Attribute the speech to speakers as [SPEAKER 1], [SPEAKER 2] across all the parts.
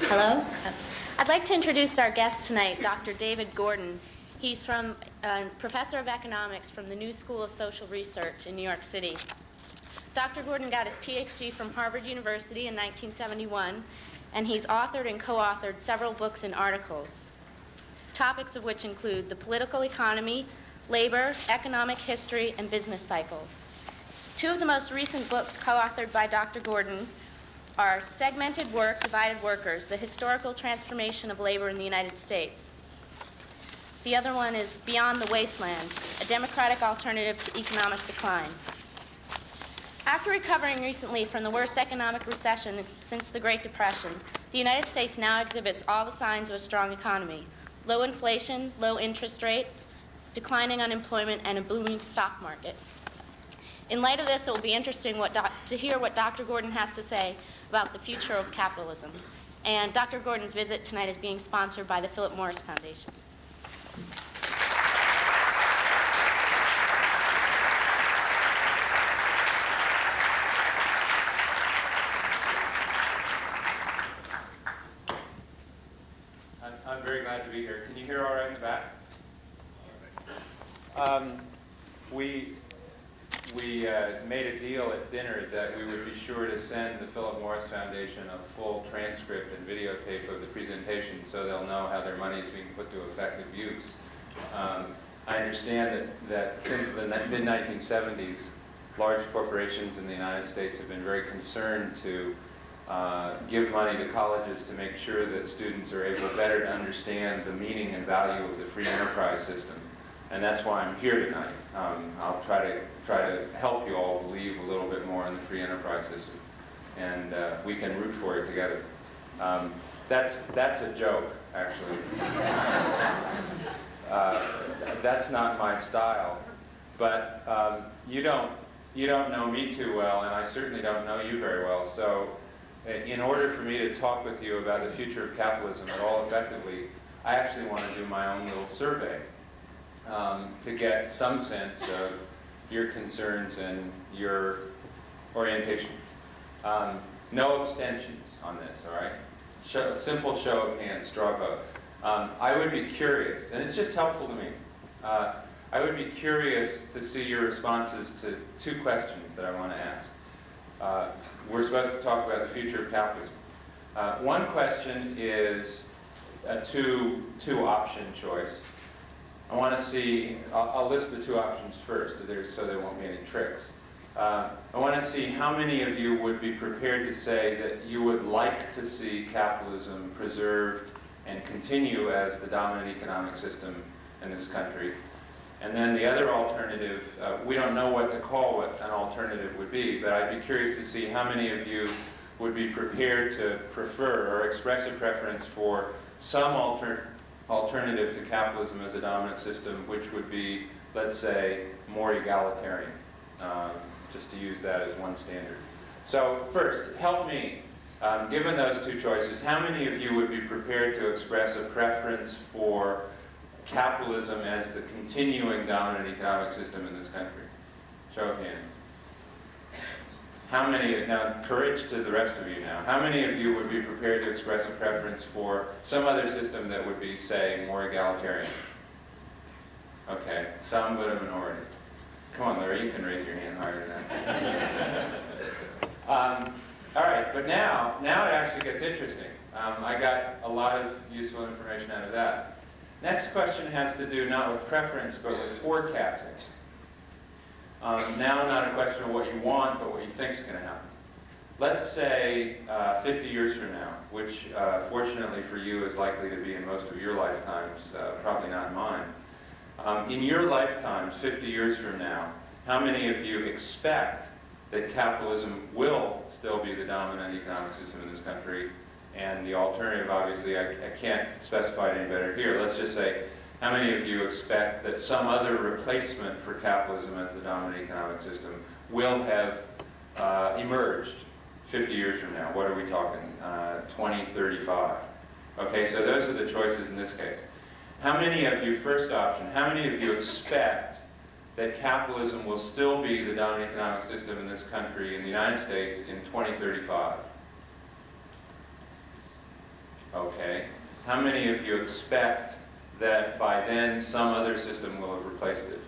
[SPEAKER 1] Hello. I'd like to introduce our guest tonight, Dr. David Gordon. He's professor of economics from the New School of Social Research in New York City. Dr. Gordon got his PhD from Harvard University in 1971, and he's authored and co-authored several books and articles, topics of which include the political economy, labor, economic history, and business cycles. Two of the most recent books co-authored by Dr. Gordon are Segmented Work, Divided Workers, The Historical Transformation of Labor in the United States. The other one is Beyond the Wasteland, A Democratic Alternative to Economic Decline. After recovering recently from the worst economic recession since the Great Depression, the United States now exhibits all the signs of a strong economy: low inflation, low interest rates, declining unemployment, and a booming stock market. In light of this, it will be interesting to hear what Dr. Gordon has to say about the future of capitalism. And Dr. Gordon's visit tonight is being sponsored by the Philip Morris Foundation.
[SPEAKER 2] I'm very glad to be here. Can you hear all right in the back? We made a deal at dinner that we would be sure to send the Philip Morris Foundation a full transcript and videotape of the presentation so they'll know how their money is being put to effective use. I understand that since the mid-1970s, large corporations in the United States have been very concerned to give money to colleges to make sure that students are able better to understand the meaning and value of the free enterprise system. And that's why I'm here tonight. I'll try to help you all believe a little bit more in the free enterprise system, and we can root for it together. That's a joke, actually. That's not my style. But you don't know me too well, and I certainly don't know you very well. So, in order for me to talk with you about the future of capitalism at all effectively, I actually want to do my own little survey. To get some sense of your concerns and your orientation. No abstentions on this, all right? A simple show of hands, straw vote. I would be curious, and it's just helpful to me, I would be curious to see your responses to two questions that I want to ask. We're supposed to talk about the future of capitalism. One question is a two-option choice. I want to see, I'll list the two options first so there won't be any tricks. I want to see how many of you would be prepared to say that you would like to see capitalism preserved and continue as the dominant economic system in this country. And then the other alternative, we don't know what to call what an alternative would be, but I'd be curious to see how many of you would be prepared to prefer or express a preference for some alternative to capitalism as a dominant system, which would be, let's say, more egalitarian, just to use that as one standard. So first, help me, given those two choices, how many of you would be prepared to express a preference for capitalism as the continuing dominant economic system in this country? Show of hands. How many, now courage to the rest of you now, how many of you would be prepared to express a preference for some other system that would be, say, more egalitarian? Okay, some, but a minority. Come on, Larry, you can raise your hand higher than that. All right, but now it actually gets interesting. I got a lot of useful information out of that. Next question has to do not with preference, but with forecasting. Now not a question of what you want, but what you think is going to happen. Let's say 50 years from now, which fortunately for you is likely to be in most of your lifetimes, probably not mine. In your lifetimes, 50 years from now, how many of you expect that capitalism will still be the dominant economic system in this country? And the alternative, obviously, I can't specify it any better here. Let's just say, how many of you expect that some other replacement for capitalism as the dominant economic system will have emerged 50 years from now? What are we talking? 2035. Okay, so those are the choices in this case. How many of you, first option, how many of you expect that capitalism will still be the dominant economic system in this country, in the United States, in 2035? Okay. How many of you expect that by then some other system will have replaced it?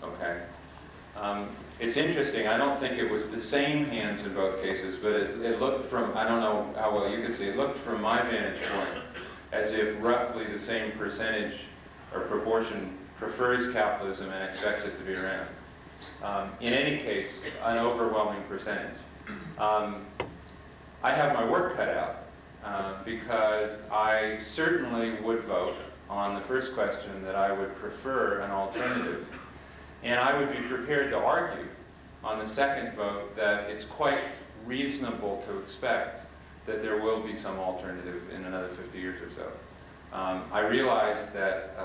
[SPEAKER 2] Okay. It's interesting. I don't think it was the same hands in both cases, but it looked from, I don't know how well you could see, it looked from my vantage point as if roughly the same percentage or proportion prefers capitalism and expects it to be around. In any case, an overwhelming percentage. I have my work cut out because I certainly would vote on the first question that I would prefer an alternative. And I would be prepared to argue on the second vote that it's quite reasonable to expect that there will be some alternative in another 50 years or so. I realize that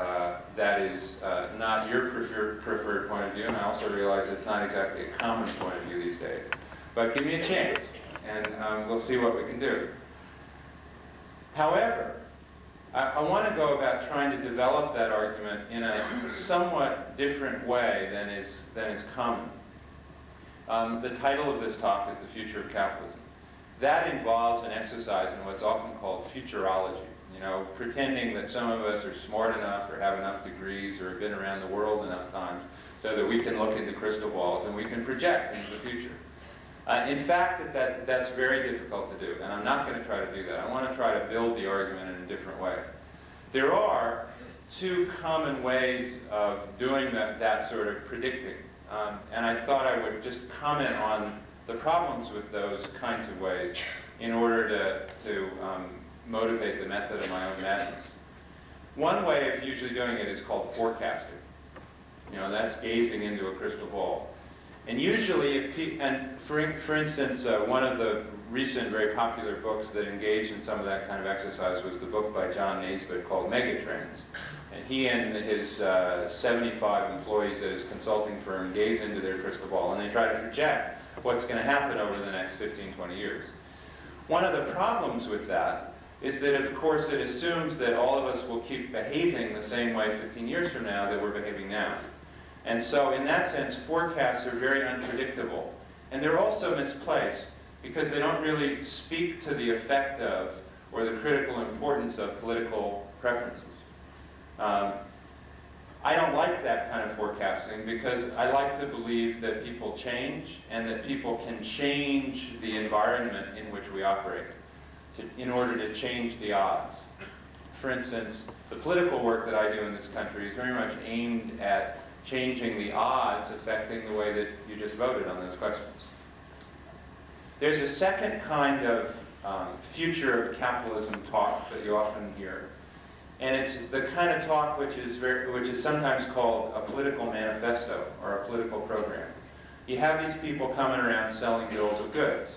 [SPEAKER 2] that is not your preferred point of view, and I also realize it's not exactly a common point of view these days. But give me a chance, and we'll see what we can do. However, I want to go about trying to develop that argument in a somewhat different way than is common. The title of this talk is The Future of Capitalism. That involves an exercise in what's often called futurology. You know, pretending that some of us are smart enough or have enough degrees or have been around the world enough times so that we can look into crystal balls and we can project into the future. In fact, that's very difficult to do, and I'm not going to try to do that. I want to try to build the argument in a different way. There are two common ways of doing that sort of predicting, and I thought I would just comment on the problems with those kinds of ways in order to motivate the method of my own madness. One way of usually doing it is called forecasting. You know, that's gazing into a crystal ball. And usually, for instance, one of the recent very popular books that engaged in some of that kind of exercise was the book by John Naisbitt called Megatrends. And he and his 75 employees at his consulting firm gaze into their crystal ball, and they try to project what's going to happen over the next 15, 20 years. One of the problems with that is that, of course, it assumes that all of us will keep behaving the same way 15 years from now that we're behaving now. And so, in that sense, forecasts are very unpredictable. And they're also misplaced because they don't really speak to the effect of or the critical importance of political preferences. I don't like that kind of forecasting because I like to believe that people change and that people can change the environment in which we operate in order to change the odds. For instance, the political work that I do in this country is very much aimed at changing the odds affecting the way that you just voted on those questions. There's a second kind of future of capitalism talk that you often hear, and it's the kind of talk which is sometimes called a political manifesto or a political program. You have these people coming around selling bills of goods.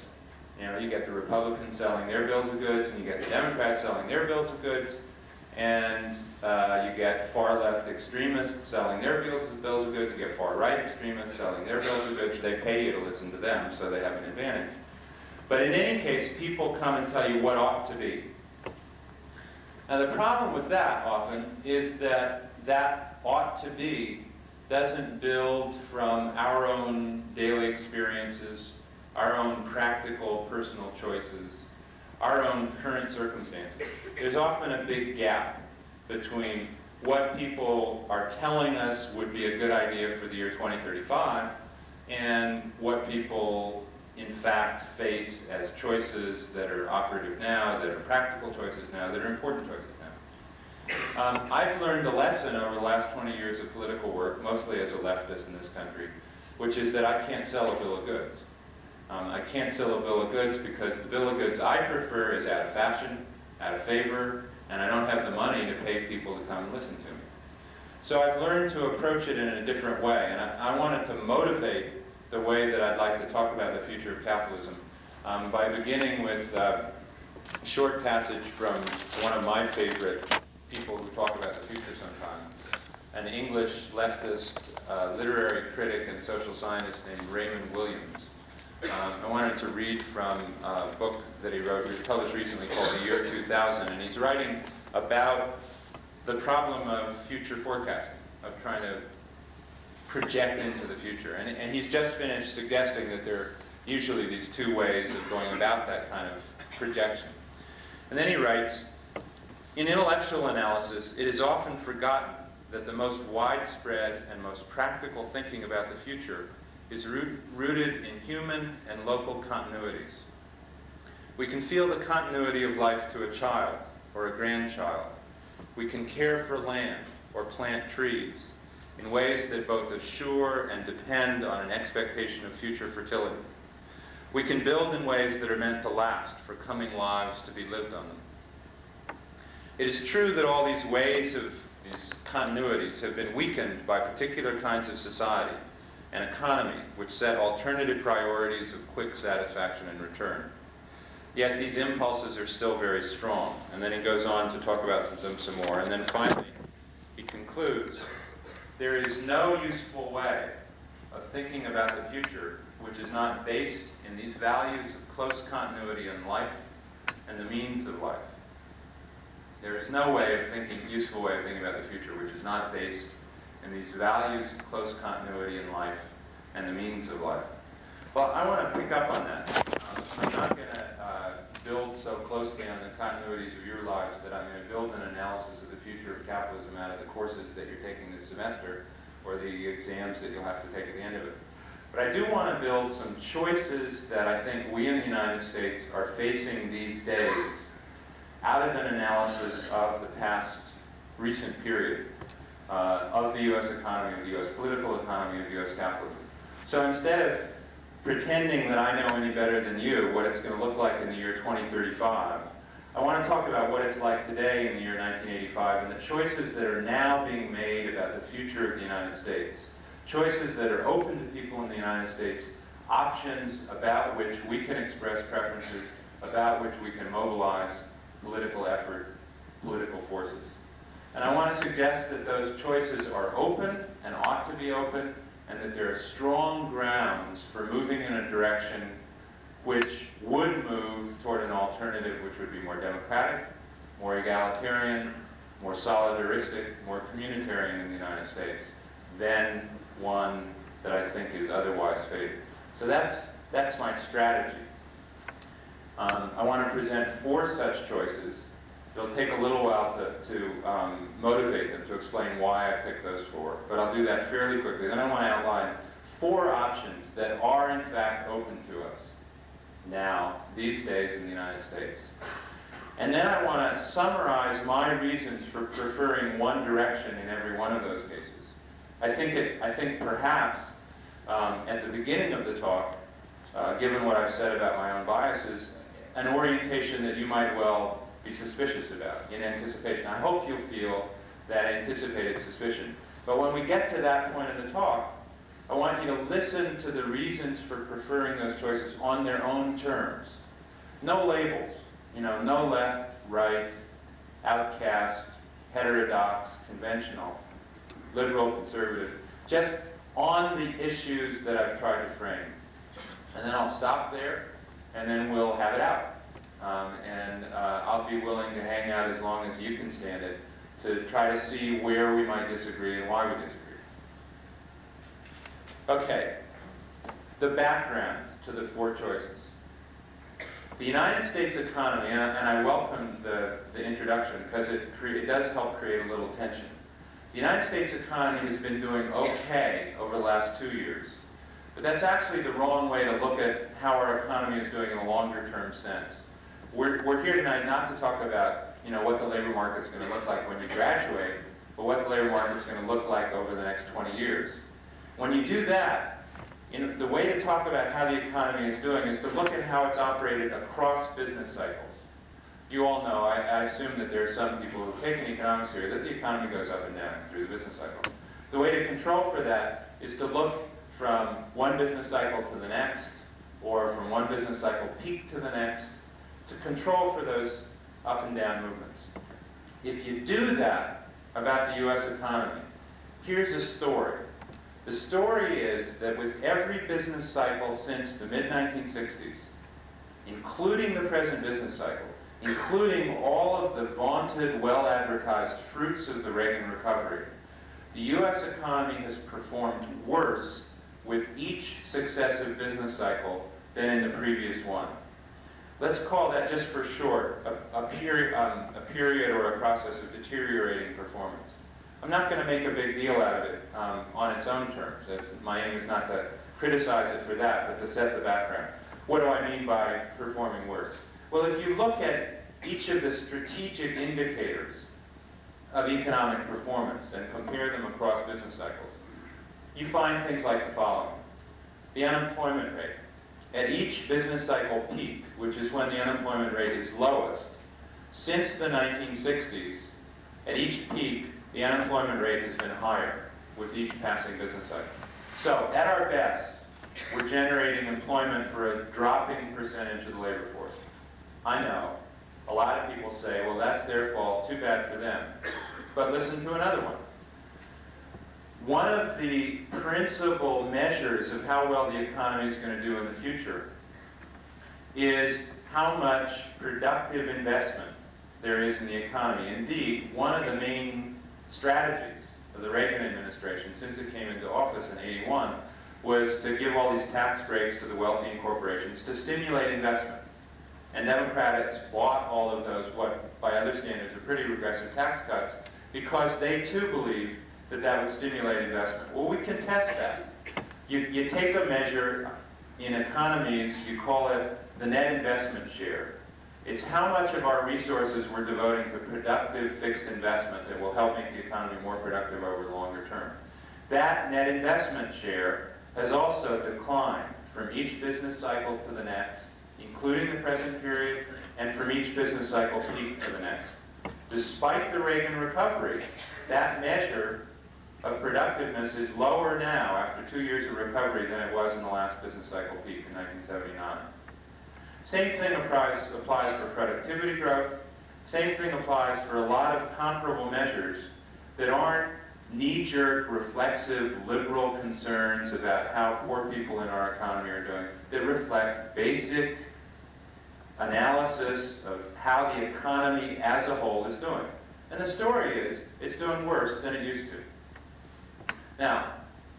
[SPEAKER 2] You know, you get the Republicans selling their bills of goods, and you get the Democrats selling their bills of goods, and you get far-left extremists selling their bills of goods, you get far-right extremists selling their bills of goods. They pay you to listen to them, so they have an advantage. But in any case, people come and tell you what ought to be. Now, the problem with that often is that that ought to be doesn't build from our own daily experiences, our own practical personal choices, our own current circumstances. There's often a big gap between what people are telling us would be a good idea for the year 2035 and what people in fact face as choices that are operative now, that are practical choices now, that are important choices now. I've learned a lesson over the last 20 years of political work, mostly as a leftist in this country, which is that I can't sell a bill of goods. I can't sell a bill of goods because the bill of goods I prefer is out of fashion, out of favor, and I don't have the money to pay people to come and listen to me. So I've learned to approach it in a different way, and I wanted to motivate the way that I'd like to talk about the future of capitalism by beginning with a short passage from one of my favorite people who talk about the future sometimes, an English leftist literary critic and social scientist named Raymond Williams. I wanted to read from a book that he wrote, which was published recently, called The Year 2000, and he's writing about the problem of future forecasting, of trying to project into the future. And he's just finished suggesting that there are usually these two ways of going about that kind of projection. And then he writes, in intellectual analysis, it is often forgotten that the most widespread and most practical thinking about the future is rooted in human and local continuities. We can feel the continuity of life to a child or a grandchild. We can care for land or plant trees in ways that both assure and depend on an expectation of future fertility. We can build in ways that are meant to last for coming lives to be lived on them. It is true that all these ways of these continuities have been weakened by particular kinds of society and economy which set alternative priorities of quick satisfaction and return. Yet these impulses are still very strong. And then he goes on to talk about them some more. And then finally, he concludes, there is no useful way of thinking about the future which is not based in these values of close continuity in life and the means of life. There is no useful way of thinking about the future which is not based in these values of close continuity in life and the means of life. Well, I want to pick up on that. I'm not going to build so closely on the continuities of your lives that I'm going to build an analysis of the future of capitalism out of the courses that you're taking this semester or the exams that you'll have to take at the end of it. But I do want to build some choices that I think we in the United States are facing these days out of an analysis of the past recent period of the U.S. economy, of the U.S. political economy, of U.S. capitalism. So instead of pretending that I know any better than you what it's going to look like in the year 2035, I want to talk about what it's like today in the year 1985 and the choices that are now being made about the future of the United States. Choices that are open to people in the United States, options about which we can express preferences, about which we can mobilize political effort, political forces. And I want to suggest that those choices are open and ought to be open, and that there are strong grounds for moving in a direction which would move toward an alternative which would be more democratic, more egalitarian, more solidaristic, more communitarian in the United States than one that I think is otherwise favored. So that's my strategy. I want to present 4 such choices. It'll take a little while to motivate them, to explain why I picked those 4, but I'll do that fairly quickly. Then I want to outline 4 options that are in fact open to us now, these days in the United States. And then I want to summarize my reasons for preferring one direction in every one of those cases. I think perhaps at the beginning of the talk, given what I've said about my own biases, an orientation that you might well be suspicious about in anticipation. I hope you'll feel that anticipated suspicion. But when we get to that point in the talk, I want you to listen to the reasons for preferring those choices on their own terms. No labels, no left, right, outcast, heterodox, conventional, liberal, conservative, just on the issues that I've tried to frame. And then I'll stop there, and then we'll have it out. I'll be willing to hang out as long as you can stand it to try to see where we might disagree and why we disagree. Okay, the background to the 4 choices. The United States economy, and I welcomed the introduction because it does help create a little tension. The United States economy has been doing okay over the last 2 years, but that's actually the wrong way to look at how our economy is doing in a longer-term sense. We're here tonight not to talk about what the labor market's going to look like when you graduate, but what the labor market's going to look like over the next 20 years. When you do that, the way to talk about how the economy is doing is to look at how it's operated across business cycles. You all know, I assume that there are some people who have taken economics here, that the economy goes up and down through the business cycle. The way to control for that is to look from one business cycle to the next, or from one business cycle peak to the next, to control for those up and down movements. If you do that about the U.S. economy, here's a story. The story is that with every business cycle since the mid-1960s, including the present business cycle, including all of the vaunted, well-advertised fruits of the Reagan recovery, the U.S. economy has performed worse with each successive business cycle than in the previous one. Let's call that, just for short, a period or a process of deteriorating performance. I'm not going to make a big deal out of it on its own terms. My aim is not to criticize it for that, but to set the background. What do I mean by performing worse? Well, if you look at each of the strategic indicators of economic performance and compare them across business cycles, you find things like the following. The unemployment rate. At each business cycle peak, which is when the unemployment rate is lowest, since the 1960s, at each peak, the unemployment rate has been higher with each passing business cycle. So, at our best, we're generating employment for a dropping percentage of the labor force. I know. A lot of people say, well, that's their fault, too bad for them. But listen to another one. One of the principal measures of how well the economy is going to do in the future is how much productive investment there is in the economy. Indeed, one of the main strategies of the Reagan administration since it came into office in '81 was to give all these tax breaks to the wealthy and corporations to stimulate investment. And Democrats bought all of those, what by other standards are pretty regressive tax cuts, because they too believed that that would stimulate investment. Well, we can test that. You take a measure in economies, you call it the net investment share. It's how much of our resources we're devoting to productive fixed investment that will help make the economy more productive over the longer term. That net investment share has also declined from each business cycle to the next, including the present period, and from each business cycle peak to the next. Despite the Reagan recovery, that measure of productiveness is lower now after 2 years of recovery than it was in the last business cycle peak in 1979. Same thing applies for productivity growth. Same thing applies for a lot of comparable measures that aren't knee-jerk, reflexive, liberal concerns about how poor people in our economy are doing, that reflect basic analysis of how the economy as a whole is doing. And the story is, it's doing worse than it used to. Now,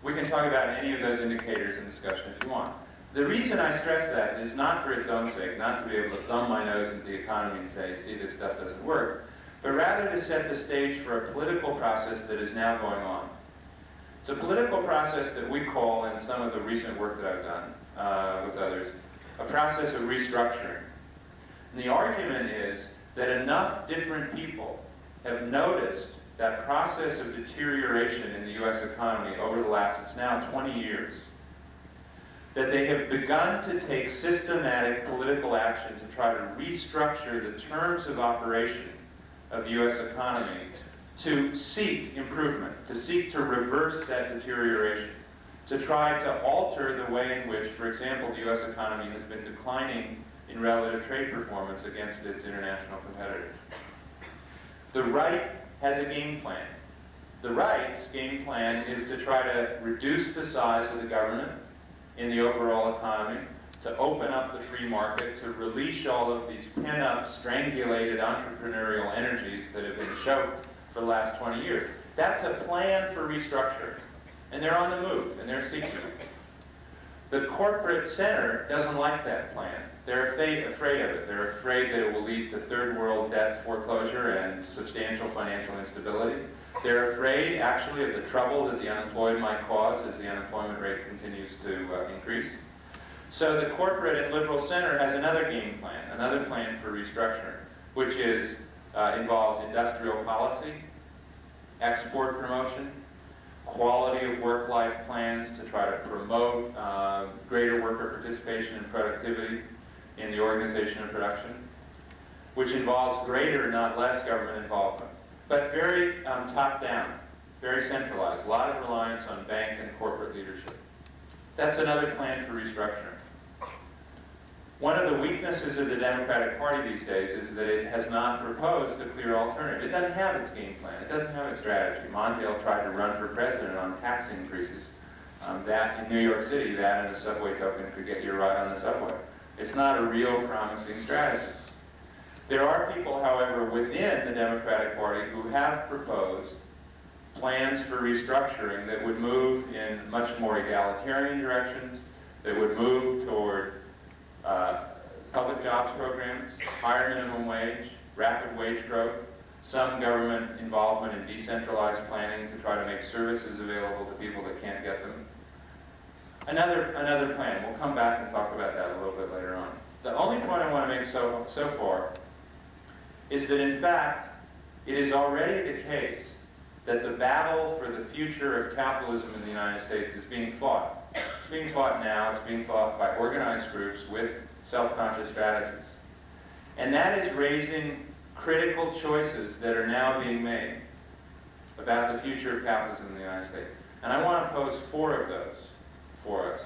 [SPEAKER 2] we can talk about any of those indicators in discussion if you want. The reason I stress that is not for its own sake, not to be able to thumb my nose into the economy and say, see, this stuff doesn't work, but rather to set the stage for a political process that is now going on. It's a political process that we call, in some of the recent work that I've done with others, a process of restructuring. And the argument is that enough different people have noticed that process of deterioration in the U.S. economy over the last, it's now 20 years, that they have begun to take systematic political action to try to restructure the terms of operation of the U.S. economy to seek improvement, to seek to reverse that deterioration, to try to alter the way in which, for example, the U.S. economy has been declining in relative trade performance against its international competitors. The right has a game plan. The right's game plan is to try to reduce the size of the government in the overall economy, to open up the free market, to release all of these pent-up, strangulated entrepreneurial energies that have been choked for the last 20 years. That's a plan for restructuring. And they're on the move, and they're seeking it. The corporate center doesn't like that plan. They're afraid of it. They're afraid that it will lead to third world debt foreclosure and substantial financial instability. They're afraid, actually, of the trouble that the unemployed might cause as the unemployment rate continues to increase. So the corporate and liberal center has another game plan, another plan for restructuring, which involves industrial policy, export promotion, quality of work-life plans to try to promote greater worker participation and productivity in the organization of production, which involves greater, not less, government involvement, but very top-down, very centralized, a lot of reliance on bank and corporate leadership. That's another plan for restructuring. One of the weaknesses of the Democratic Party these days is that it has not proposed a clear alternative. It doesn't have its game plan. It doesn't have its strategy. Mondale tried to run for president on tax increases. That in New York City, that and a subway token could get you a ride on the subway. It's not a real promising strategy. There are people, however, within the Democratic Party who have proposed plans for restructuring that would move in much more egalitarian directions, that would move toward public jobs programs, higher minimum wage, rapid wage growth, some government involvement in decentralized planning to try to make services available to people that can't get them. Another plan. We'll come back and talk about that a little bit later on. The only point I want to make so far is that, in fact, it is already the case that the battle for the future of capitalism in the United States is being fought. It's being fought now. It's being fought by organized groups with self-conscious strategies. And that is raising critical choices that are now being made about the future of capitalism in the United States. And I want to pose 4 of those for us.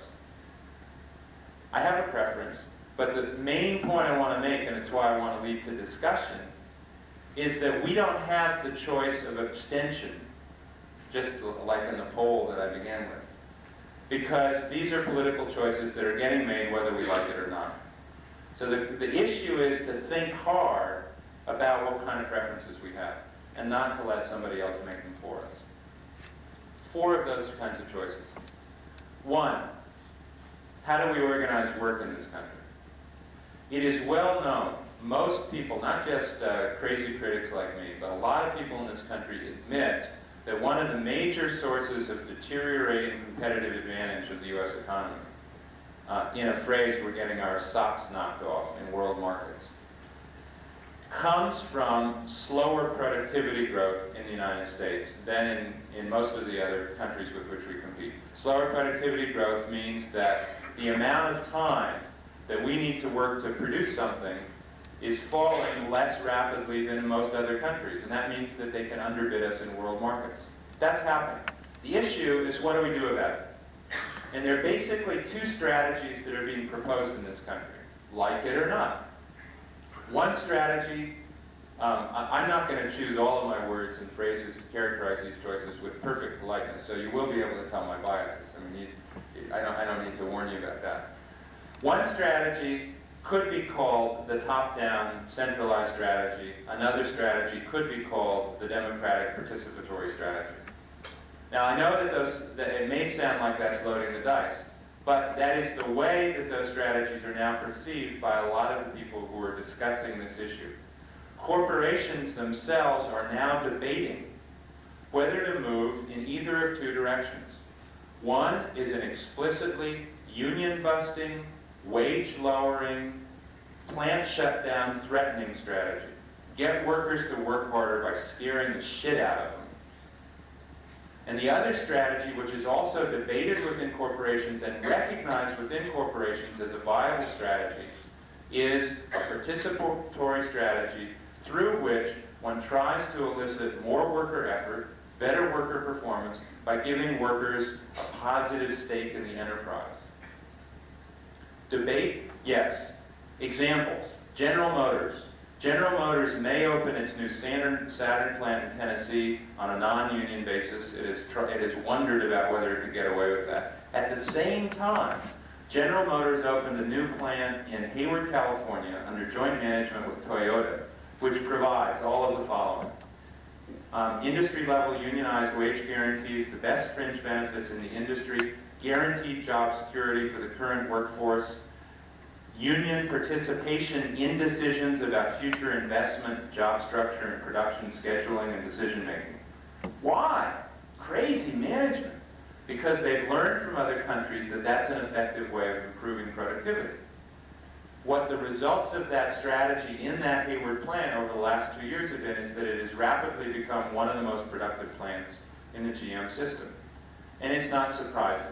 [SPEAKER 2] I have a preference, but the main point I want to make, and it's why I want to lead to discussion, is that we don't have the choice of abstention, just like in the poll that I began with. Because these are political choices that are getting made whether we like it or not. So the issue is to think hard about what kind of preferences we have, and not to let somebody else make them for us. 4 of those kinds of choices. 1, how do we organize work in this country? It is well known, most people, not just crazy critics like me, but a lot of people in this country admit that one of the major sources of deteriorating competitive advantage of the U.S. economy, in a phrase we're getting our socks knocked off in world markets, comes from slower productivity growth in the United States than in most of the other countries with which we compete. Slower productivity growth means that the amount of time that we need to work to produce something is falling less rapidly than in most other countries, and that means that they can underbid us in world markets. That's happening. The issue is, what do we do about it? And there are basically 2 strategies that are being proposed in this country, like it or not. One strategy, I'm not going to choose all of my words and phrases to characterize these choices with perfect politeness, so you will be able to tell my biases. I mean, I don't need to warn you about that. One strategy could be called the top-down centralized strategy. Another strategy could be called the democratic participatory strategy. Now, I know that it may sound like that's loading the dice, but that is the way that those strategies are now perceived by a lot of the people who are discussing this issue. Corporations themselves are now debating whether to move in either of 2 directions. One is an explicitly union-busting, wage-lowering, plant shutdown threatening strategy. Get workers to work harder by scaring the shit out of them. And the other strategy, which is also debated within corporations and recognized within corporations as a viable strategy, is a participatory strategy through which one tries to elicit more worker effort, better worker performance, by giving workers a positive stake in the enterprise. Debate? Yes. Examples. General Motors. General Motors may open its new Saturn plant in Tennessee on a non-union basis. It has wondered about whether it could get away with that. At the same time, General Motors opened a new plant in Hayward, California, under joint management with Toyota, which provides all of the following. Industry-level unionized wage guarantees, the best fringe benefits in the industry, guaranteed job security for the current workforce, union participation in decisions about future investment, job structure, and production scheduling and decision-making. Why? Crazy management. Because they've learned from other countries that that's an effective way of improving productivity. What the results of that strategy in that Hayward plant over the last 2 years have been is that it has rapidly become one of the most productive plants in the GM system. And it's not surprising.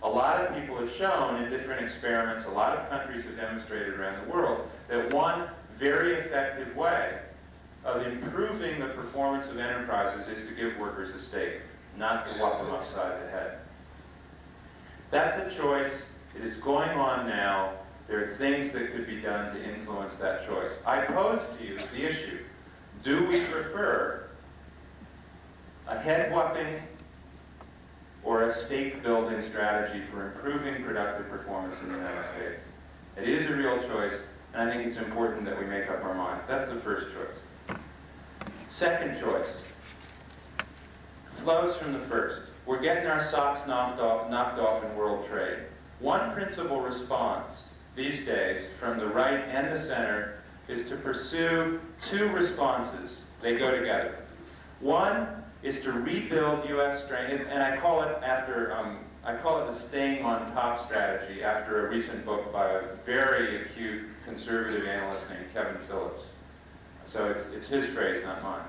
[SPEAKER 2] A lot of people have shown in different experiments, a lot of countries have demonstrated around the world, that one very effective way of improving the performance of enterprises is to give workers a stake, not to whop them upside the head. That's a choice. It is going on now. There are things that could be done to influence that choice. I pose to you the issue, do we prefer a head-whopping or a stake-building strategy for improving productive performance in the United States? It is a real choice, and I think it's important that we make up our minds. That's the first choice. Second choice flows from the first. We're getting our socks knocked off in world trade. One principal response these days, from the right and the center, is to pursue two responses. They go together. One is to rebuild U.S. strength, and I call it the staying on top strategy after a recent book by a very acute conservative analyst named Kevin Phillips. So it's his phrase, not mine.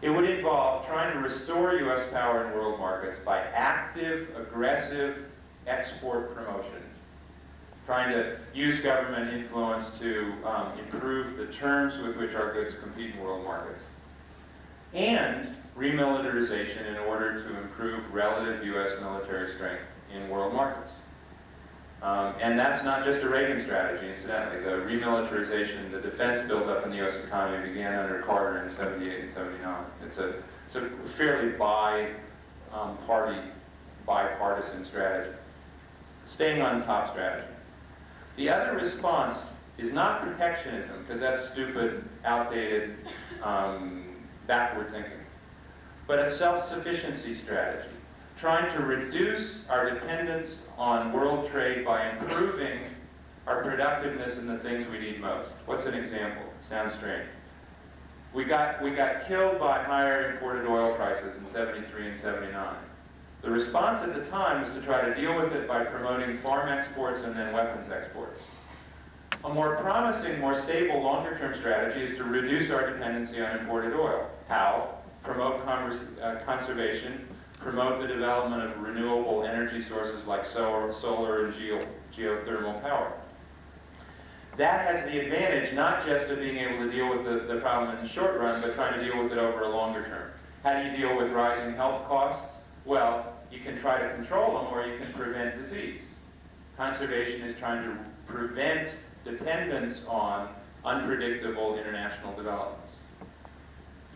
[SPEAKER 2] It would involve trying to restore U.S. power in world markets by active, aggressive export promotion, trying to use government influence to improve the terms with which our goods compete in world markets, and remilitarization in order to improve relative U.S. military strength in world markets. And that's not just a Reagan strategy, incidentally. The remilitarization, the defense buildup in the U.S. economy began under Carter in 78 and 79. It's a fairly bipartisan strategy. Staying on top strategy. The other response is not protectionism, because that's stupid, outdated, backward thinking, but a self-sufficiency strategy, trying to reduce our dependence on world trade by improving our productiveness in the things we need most. What's an example? Sounds strange. We got killed by higher imported oil prices in 73 and 79. The response at the time was to try to deal with it by promoting farm exports and then weapons exports. A more promising, more stable, longer-term strategy is to reduce our dependency on imported oil. How? Promote conservation, promote the development of renewable energy sources like solar and geothermal power. That has the advantage not just of being able to deal with the problem in the short run, but trying to deal with it over a longer term. How do you deal with rising health costs? Well, you can try to control them or you can prevent disease. Conservation is trying to prevent dependence on unpredictable international developments.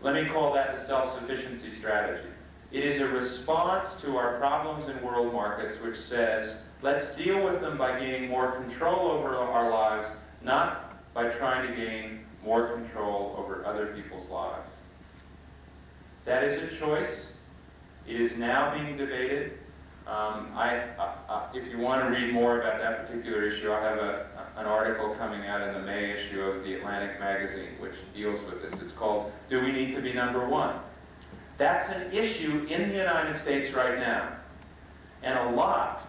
[SPEAKER 2] Let me call that the self-sufficiency strategy. It is a response to our problems in world markets which says, let's deal with them by gaining more control over our lives, not by trying to gain more control over other people's lives. That is a choice. It is now being debated. If you want to read more about that particular issue, I have an article coming out in the May issue of the Atlantic magazine, which deals with this. It's called, Do We Need to Be Number One? That's an issue in the United States right now. And a lot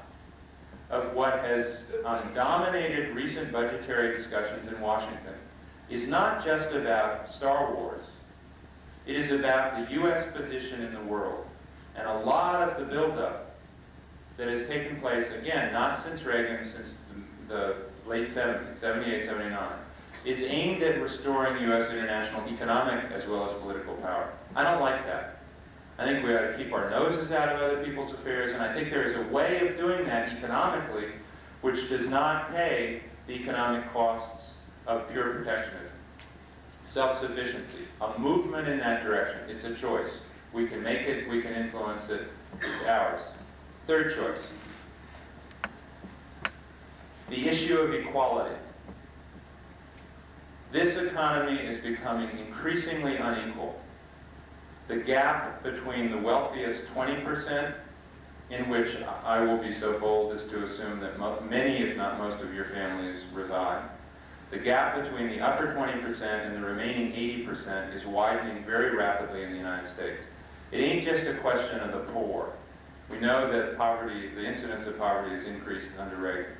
[SPEAKER 2] of what has dominated recent budgetary discussions in Washington is not just about Star Wars. It is about the U.S. position in the world. And a lot of the buildup that has taken place, again, not since Reagan, since the late 70s, 78, 79, is aimed at restoring U.S. international economic as well as political power. I don't like that. I think we ought to keep our noses out of other people's affairs, and I think there is a way of doing that economically which does not pay the economic costs of pure protectionism. Self-sufficiency, a movement in that direction. It's a choice. We can make it, we can influence it, it's ours. Third choice, the issue of equality. This economy is becoming increasingly unequal. The gap between the wealthiest 20%, in which I will be so bold as to assume that many, if not most of your families reside, the gap between the upper 20% and the remaining 80% is widening very rapidly in the United States. It ain't just a question of the poor. We know that poverty, the incidence of poverty has increased under Reagan.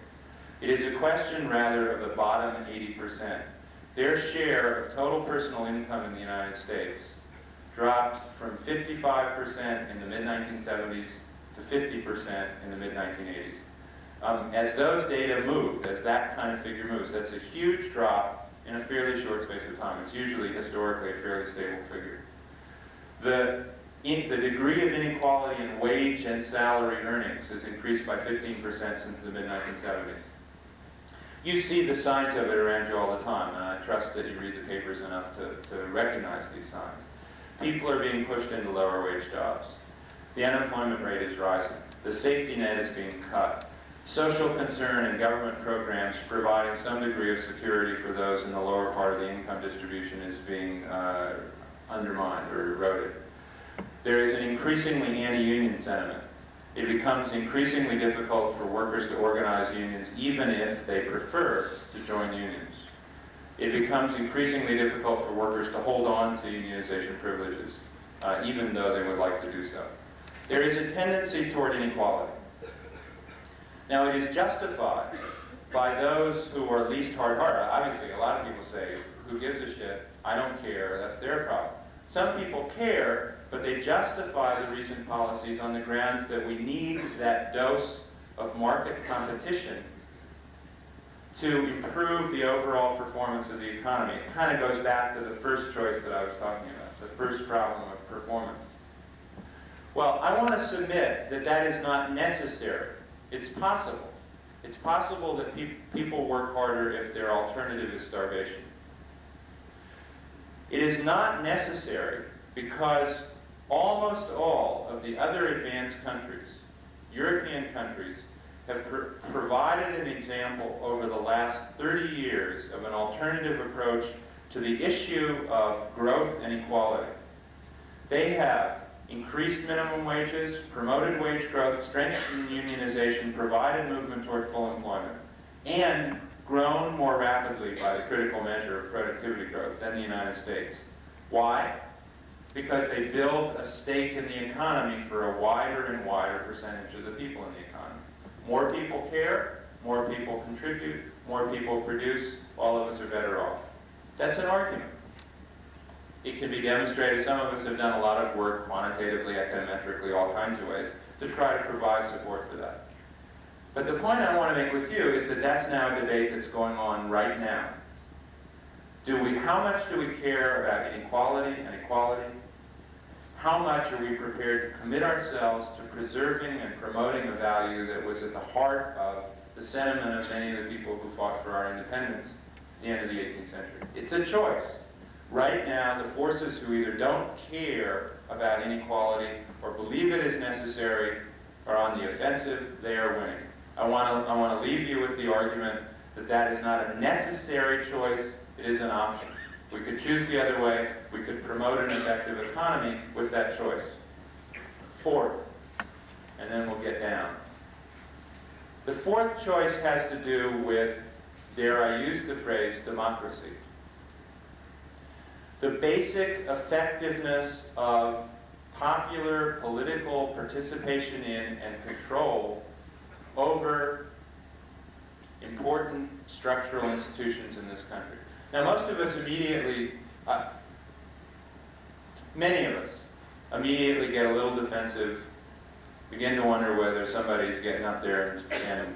[SPEAKER 2] It is a question, rather, of the bottom 80%. Their share of total personal income in the United States dropped from 55% in the mid-1970s to 50% in the mid-1980s. As those data moved, as that kind of figure moves, that's a huge drop in a fairly short space of time. It's usually, historically, a fairly stable figure. The degree of inequality in wage and salary earnings has increased by 15% since the mid-1970s. You see the signs of it around you all the time, and I trust that you read the papers enough to recognize these signs. People are being pushed into lower wage jobs. The unemployment rate is rising. The safety net is being cut. Social concern and government programs providing some degree of security for those in the lower part of the income distribution is being undermined or eroded. There is an increasingly anti-union sentiment. It becomes increasingly difficult for workers to organize unions even if they prefer to join unions. It becomes increasingly difficult for workers to hold on to unionization privileges, even though they would like to do so. There is a tendency toward inequality. Now, it is justified by those who are least hard-hearted. Obviously, a lot of people say, who gives a shit? I don't care. That's their problem. Some people care, but they justify the recent policies on the grounds that we need that dose of market competition to improve the overall performance of the economy. It kind of goes back to the first choice that I was talking about, the first problem of performance. Well, I want to submit that that is not necessary. It's possible. It's possible that people work harder if their alternative is starvation. It is not necessary because almost all of the other advanced countries, European countries, have provided an example over the last 30 years of an alternative approach to the issue of growth and equality. They have increased minimum wages, promoted wage growth, strengthened unionization, provided movement toward full employment, and grown more rapidly by the critical measure of productivity growth than the United States. Why? Because they build a stake in the economy for a wider and wider percentage of the people in the economy. More people care, more people contribute, more people produce, all of us are better off. That's an argument. It can be demonstrated. Some of us have done a lot of work quantitatively, econometrically, all kinds of ways to try to provide support for that. But the point I want to make with you is that that's now a debate that's going on right now. How much do we care about inequality and equality? How much are we prepared to commit ourselves to preserving and promoting a value that was at the heart of the sentiment of many of the people who fought for our independence at the end of the 18th century? It's a choice. Right now, the forces who either don't care about inequality or believe it is necessary are on the offensive. They are winning. I want to leave you with the argument that that is not a necessary choice, it is an option. We could choose the other way. We could promote an effective economy with that choice. Fourth, and then we'll get down. The fourth choice has to do with, dare I use the phrase, democracy. The basic effectiveness of popular political participation in and control over important structural institutions in this country. Now, most of us immediately, many of us, immediately get a little defensive, begin to wonder whether somebody's getting up there and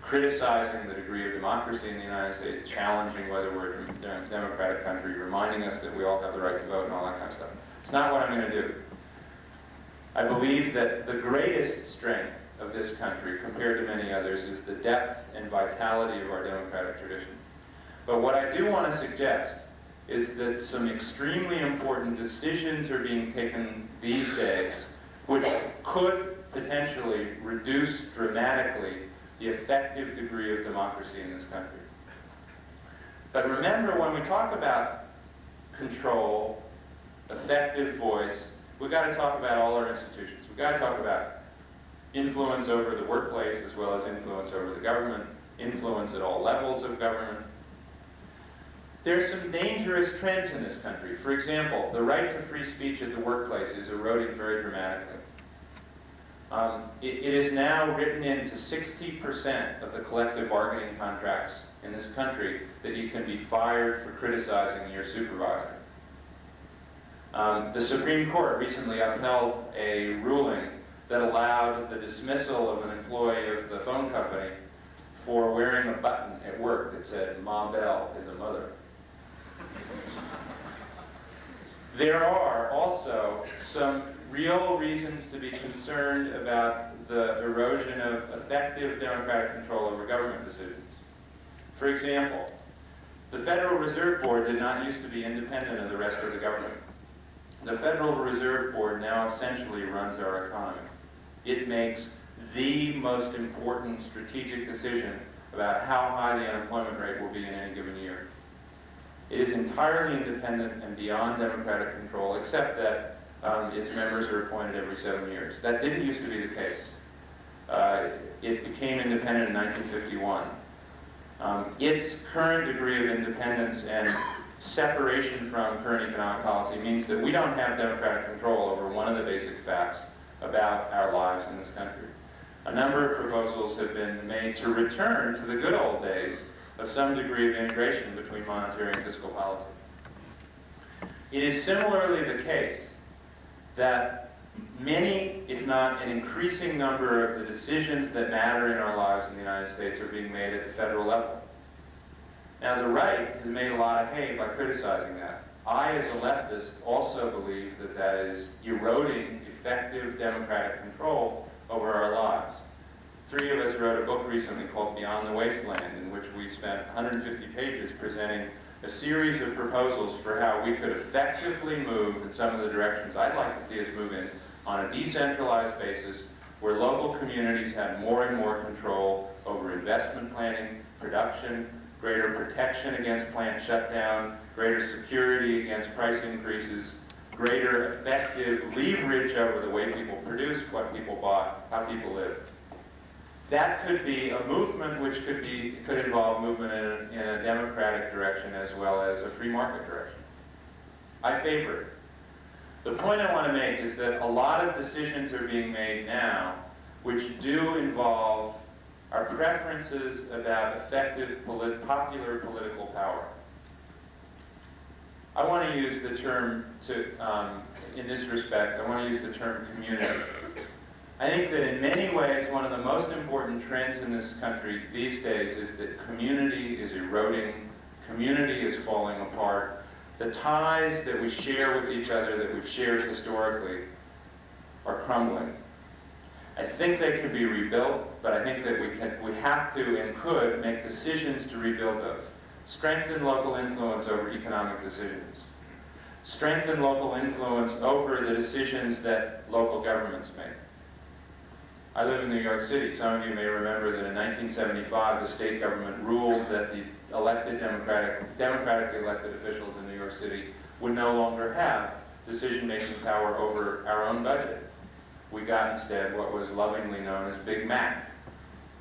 [SPEAKER 2] criticizing the degree of democracy in the United States, challenging whether we're a democratic country, reminding us that we all have the right to vote and all that kind of stuff. It's not what I'm going to do. I believe that the greatest strength of this country, compared to many others, is the depth and vitality of our democratic tradition. But what I do want to suggest is that some extremely important decisions are being taken these days which could potentially reduce dramatically the effective degree of democracy in this country. But remember, when we talk about control, effective voice, we've got to talk about all our institutions. We've got to talk about influence over the workplace as well as influence over the government, influence at all levels of government. There are some dangerous trends in this country. For example, the right to free speech at the workplace is eroding very dramatically. It is now written into 60% of the collective bargaining contracts in this country that you can be fired for criticizing your supervisor. The Supreme Court recently upheld a ruling that allowed the dismissal of an employee of the phone company for wearing a button at work that said, "Ma Bell is a mother." There are also some real reasons to be concerned about the erosion of effective democratic control over government decisions. For example, the Federal Reserve Board did not used to be independent of the rest of the government. The Federal Reserve Board now essentially runs our economy. It makes the most important strategic decision about how high the unemployment rate will be in any given year. It is entirely independent and beyond democratic control, except that its members are appointed every 7 years. That didn't used to be the case. It became independent in 1951. Its current degree of independence and separation from current economic policy means that we don't have democratic control over one of the basic facts about our lives in this country. A number of proposals have been made to return to the good old days of some degree of integration between monetary and fiscal policy. It is similarly the case that many, if not an increasing number of the decisions that matter in our lives in the United States are being made at the federal level. Now, the right has made a lot of hay by criticizing that. I, as a leftist, also believe that that is eroding effective democratic control over our lives. 3 of us wrote a book recently called Beyond the Wasteland, in which we spent 150 pages presenting a series of proposals for how we could effectively move in some of the directions I'd like to see us move in on a decentralized basis, where local communities have more and more control over investment planning, production, greater protection against plant shutdown, greater security against price increases, greater effective leverage over the way people produce, what people buy, how people live. That could be a movement which could involve movement in a democratic direction as well as a free market direction. I favor it. The point I want to make is that a lot of decisions are being made now which do involve our preferences about effective popular political power. I want to use the term, in this respect, I want to use the term community. I think that in many ways, one of the most important trends in this country these days is that community is eroding, community is falling apart. The ties that we share with each other, that we've shared historically, are crumbling. I think they can be rebuilt, but I think that we have to and could make decisions to rebuild those. Strengthen local influence over economic decisions. Strengthen local influence over the decisions that local governments make. I live in New York City. Some of you may remember that in 1975, the state government ruled that the democratically elected officials in New York City would no longer have decision-making power over our own budget. We got instead what was lovingly known as Big Mac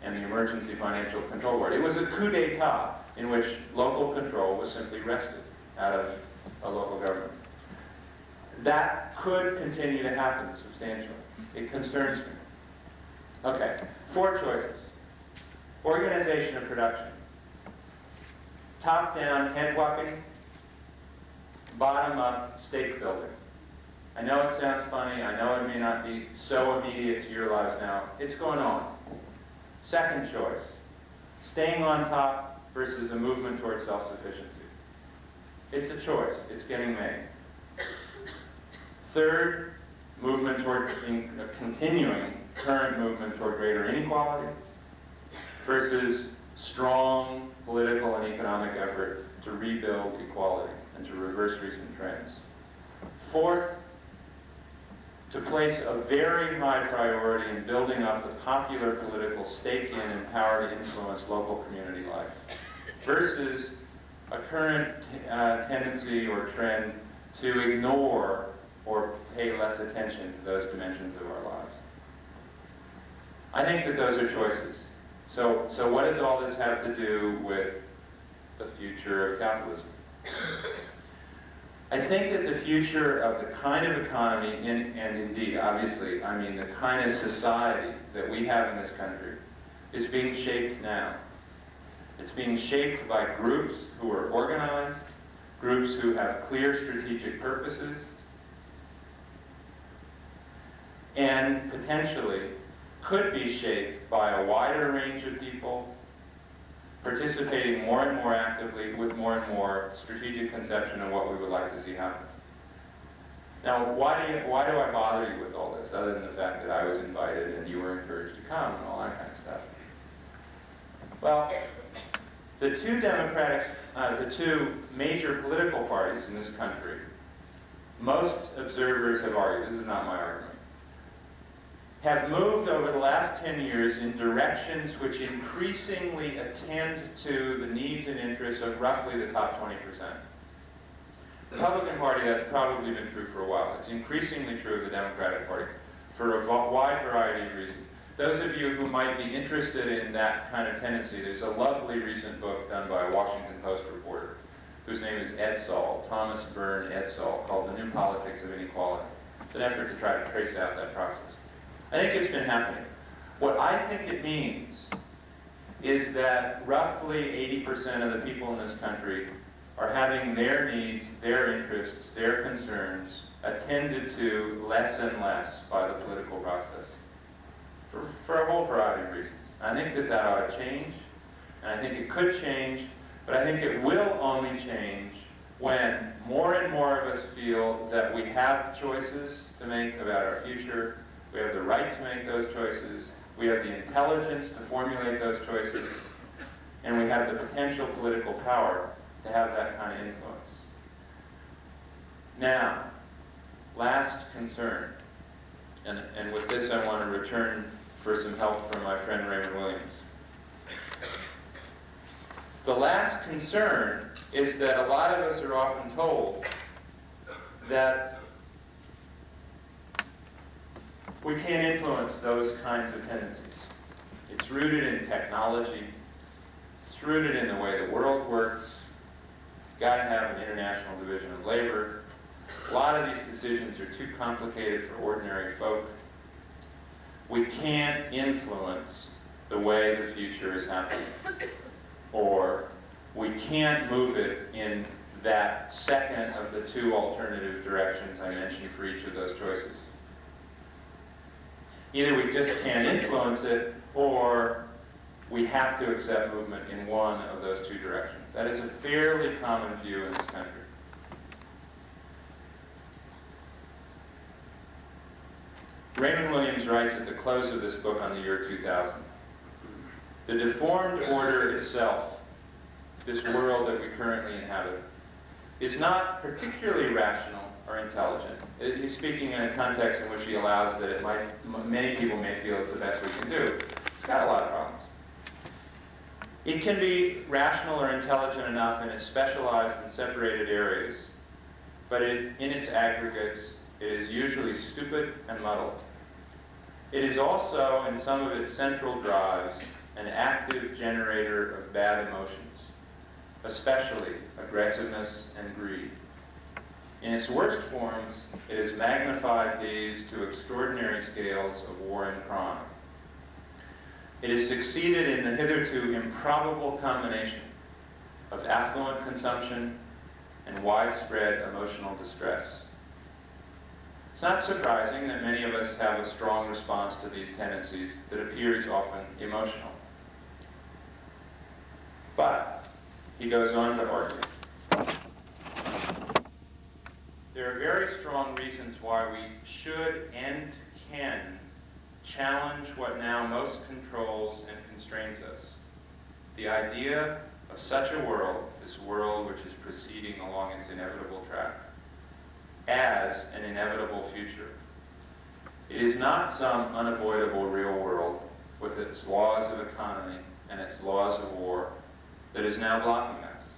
[SPEAKER 2] and the Emergency Financial Control Board. It was a coup d'etat in which local control was simply wrested out of a local government. That could continue to happen substantially. It concerns me. Okay, 4 choices. Organization of production. Top-down head-whopping, bottom-up stake building. I know it sounds funny. I know it may not be so immediate to your lives now. It's going on. Second choice. Staying on top versus a movement toward self-sufficiency. It's a choice. It's getting made. Third, movement toward continuing current movement toward greater inequality versus strong political and economic effort to rebuild equality and to reverse recent trends. Fourth, to place a very high priority in building up the popular political stake in and power to influence local community life versus a current tendency or trend to ignore or pay less attention to those dimensions of our lives. I think that those are choices. So what does all this have to do with the future of capitalism? I think that the future of the kind of economy, and indeed, obviously, I mean the kind of society that we have in this country, is being shaped now. It's being shaped by groups who are organized, groups who have clear strategic purposes, and potentially could be shaped by a wider range of people participating more and more actively with more and more strategic conception of what we would like to see happen. Now, why do I bother you with all this, other than the fact that I was invited and you were encouraged to come and all that kind of stuff? Well, the two major political parties in this country, most observers have argued, this is not my argument, have moved over the last 10 years in directions which increasingly attend to the needs and interests of roughly the top 20%. Republican Party, that's probably been true for a while. It's increasingly true of the Democratic Party for a wide variety of reasons. Those of you who might be interested in that kind of tendency, there's a lovely recent book done by a Washington Post reporter whose name is Edsall, Thomas Byrne Edsall, called The New Politics of Inequality. It's an effort to try to trace out that process. I think it's been happening. What I think it means is that roughly 80% of the people in this country are having their needs, their interests, their concerns attended to less and less by the political process for a whole variety of reasons. I think that ought to change, and I think it could change, but I think it will only change when more and more of us feel that we have choices to make about our future, we have the right to make those choices, we have the intelligence to formulate those choices, and we have the potential political power to have that kind of influence. Now, last concern, and with this I want to return for some help from my friend Raymond Williams. The last concern is that a lot of us are often told that we can't influence those kinds of tendencies. It's rooted in technology. It's rooted in the way the world works. You've got to have an international division of labor. A lot of these decisions are too complicated for ordinary folk. We can't influence the way the future is happening. Or we can't move it in that second of the two alternative directions I mentioned for each of those choices. Either we just can't influence it, or we have to accept movement in one of those two directions. That is a fairly common view in this country. Raymond Williams writes at the close of this book on the year 2000, "The deformed order itself, this world that we currently inhabit, is not particularly rational or intelligent." He's speaking in a context in which he allows that many people may feel it's the best we can do. It's got a lot of problems. It can be rational or intelligent enough in its specialized and separated areas, but in its aggregates, it is usually stupid and muddled. It is also, in some of its central drives, an active generator of bad emotions, especially aggressiveness and greed. In its worst forms, it has magnified these to extraordinary scales of war and crime. It has succeeded in the hitherto improbable combination of affluent consumption and widespread emotional distress. It's not surprising that many of us have a strong response to these tendencies that appears often emotional. But, he goes on to argue, there are very strong reasons why we should and can challenge what now most controls and constrains us. The idea of such a world, this world which is proceeding along its inevitable track, as an inevitable future. It is not some unavoidable real world with its laws of economy and its laws of war that is now blocking us.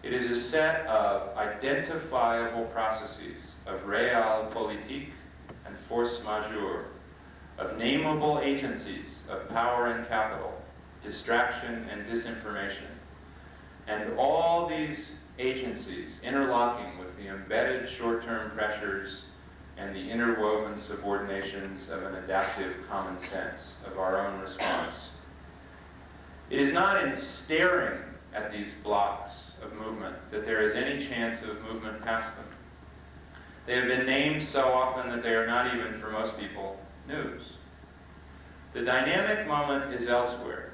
[SPEAKER 2] It is a set of identifiable processes of realpolitik and force majeure, of nameable agencies of power and capital, distraction and disinformation, and all these agencies interlocking with the embedded short-term pressures and the interwoven subordinations of an adaptive common sense of our own response. It is not in staring at these blocks of movement that there is any chance of movement past them. They have been named so often that they are not even, for most people, news. The dynamic moment is elsewhere,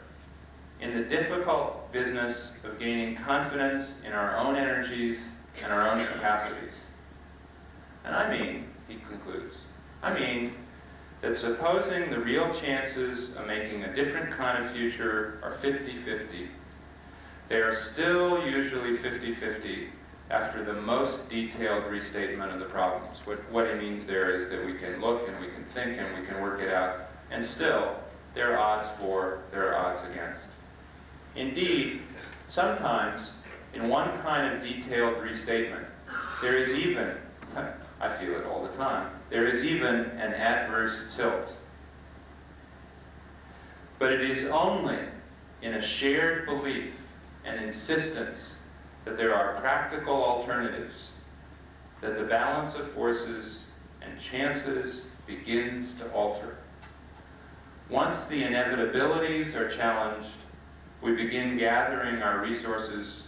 [SPEAKER 2] in the difficult business of gaining confidence in our own energies and our own capacities. And I mean, he concludes, that supposing the real chances of making a different kind of future are 50-50, they are still usually 50-50 after the most detailed restatement of the problems. What he means there is that we can look and we can think and we can work it out, and still, there are odds for, there are odds against. Indeed, sometimes, in one kind of detailed restatement, There is even, I feel it all the time, there is even an adverse tilt. But it is only in a shared belief and insistence that there are practical alternatives that the balance of forces and chances begins to alter. Once the inevitabilities are challenged, we begin gathering our resources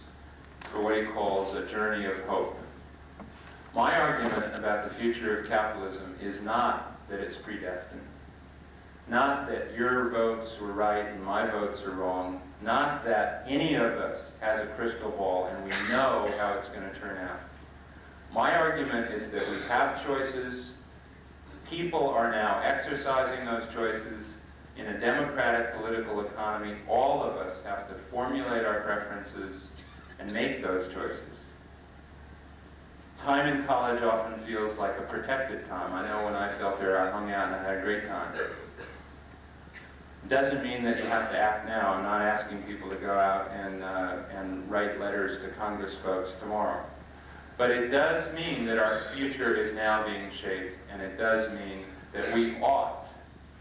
[SPEAKER 2] for what he calls a journey of hope. My argument about the future of capitalism is not that it's predestined, not that your votes were right and my votes are wrong, not that any of us has a crystal ball and we know how it's going to turn out. My argument is that we have choices. People are now exercising those choices. In a democratic political economy, all of us have to formulate our preferences and make those choices. Time in college often feels like a protected time. I know when I felt there, I hung out and I had a great time. It doesn't mean that you have to act now. I'm not asking people to go out and write letters to Congress folks tomorrow. But it does mean that our future is now being shaped, and it does mean that we ought,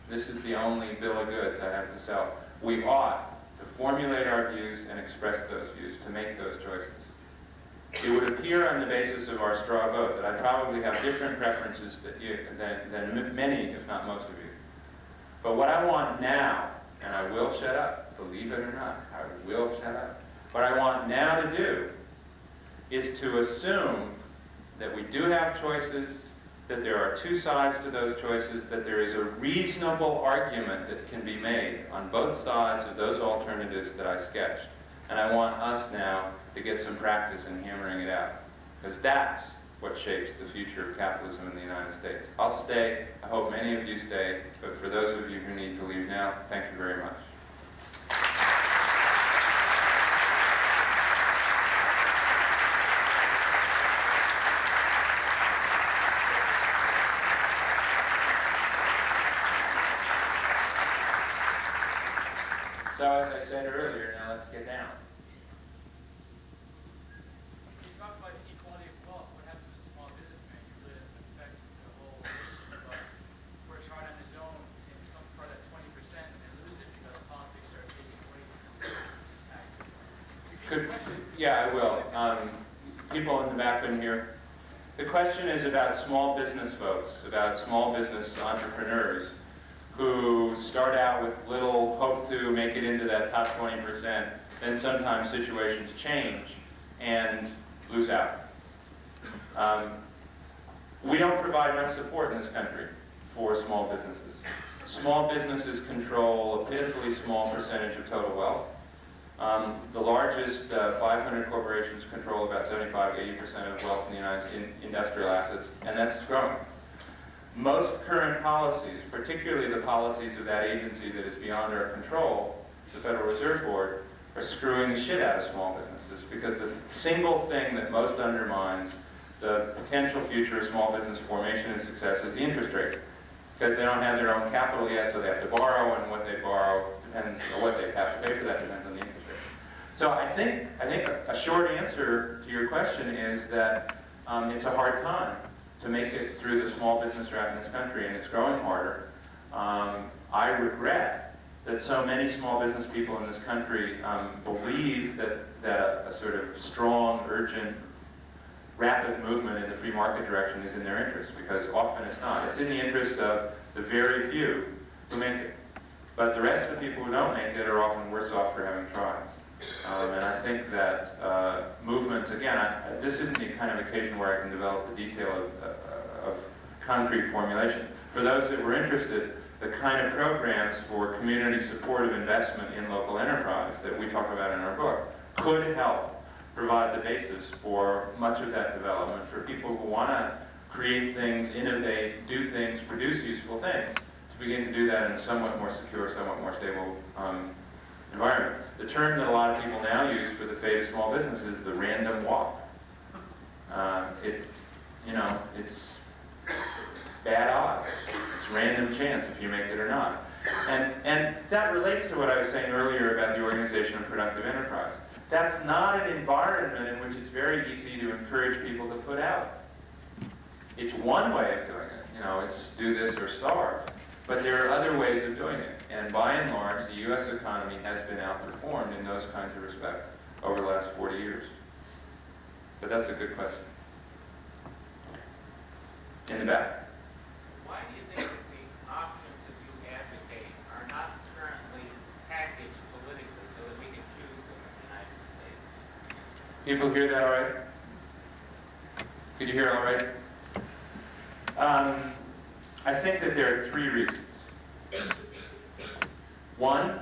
[SPEAKER 2] this is the only bill of goods I have to sell, we ought to formulate our views and express those views, to make those choices. It would appear on the basis of our straw vote that I probably have different preferences than many, if not most of you. But what I want now, and I will shut up, believe it or not, I will shut up. What I want now to do is to assume that we do have choices, that there are two sides to those choices, that there is a reasonable argument that can be made on both sides of those alternatives that I sketched. And I want us now to get some practice in hammering it out, because that's what shapes the future of capitalism in the United States. I'll stay. I hope many of you stay. But for those of you who need to leave now, thank you very much. So as I said earlier, now let's get down.
[SPEAKER 3] You talk about inequality of wealth. What happens to small businessmen? Usually it affects the whole works hard on his own and becomes part of that 20% and they lose it because politics start taking away from tax.
[SPEAKER 2] Yeah, I will. People in the back couldn't hear. The question is about small business folks, about small business entrepreneurs who start out with little hope to make it into that top 20%, then sometimes situations change and lose out. We don't provide much support in this country for small businesses. Small businesses control a pitifully small percentage of total wealth. The largest 500 corporations control about 75-80% of wealth in the United States, industrial assets, and that's growing. Most current policies, particularly the policies of that agency that is beyond our control, the Federal Reserve Board, are screwing the shit out of small businesses, because the single thing that most undermines the potential future of small business formation and success is the interest rate. Because they don't have their own capital yet, so they have to borrow, and what they borrow depends, or what they have to pay for that depends on the interest rate. So I think a short answer to your question is that it's a hard time to make it through the small business route in this country, and it's growing harder. I regret that so many small business people in this country believe that a sort of strong, urgent, rapid movement in the free market direction is in their interest, because often it's not. It's in the interest of the very few who make it. But the rest of the people who don't make it are often worse off for having tried. And I think that movements, again, this isn't the kind of occasion where I can develop the detail of concrete formulation. For those that were interested, the kind of programs for community supportive investment in local enterprise that we talk about in our book could help provide the basis for much of that development for people who want to create things, innovate, do things, produce useful things, to begin to do that in a somewhat more secure, somewhat more stable environment. The term that a lot of people now use for the fate of small business is the random walk. It's bad odds. It's random chance if you make it or not. And that relates to what I was saying earlier about the organization of productive enterprise. that's not an environment in which it's very easy to encourage people to put out. It's one way of doing it. You know, it's do this or starve. But there are other ways of doing it. And by and large, the U.S. economy has been outperformed in those kinds of respects over the last 40 years. But that's a good question. In the back.
[SPEAKER 4] Why do you think that the options that you advocate are not currently packaged politically so that we can choose them in the United States?
[SPEAKER 2] People hear that all right? Could you hear all right? I think that there are three reasons. One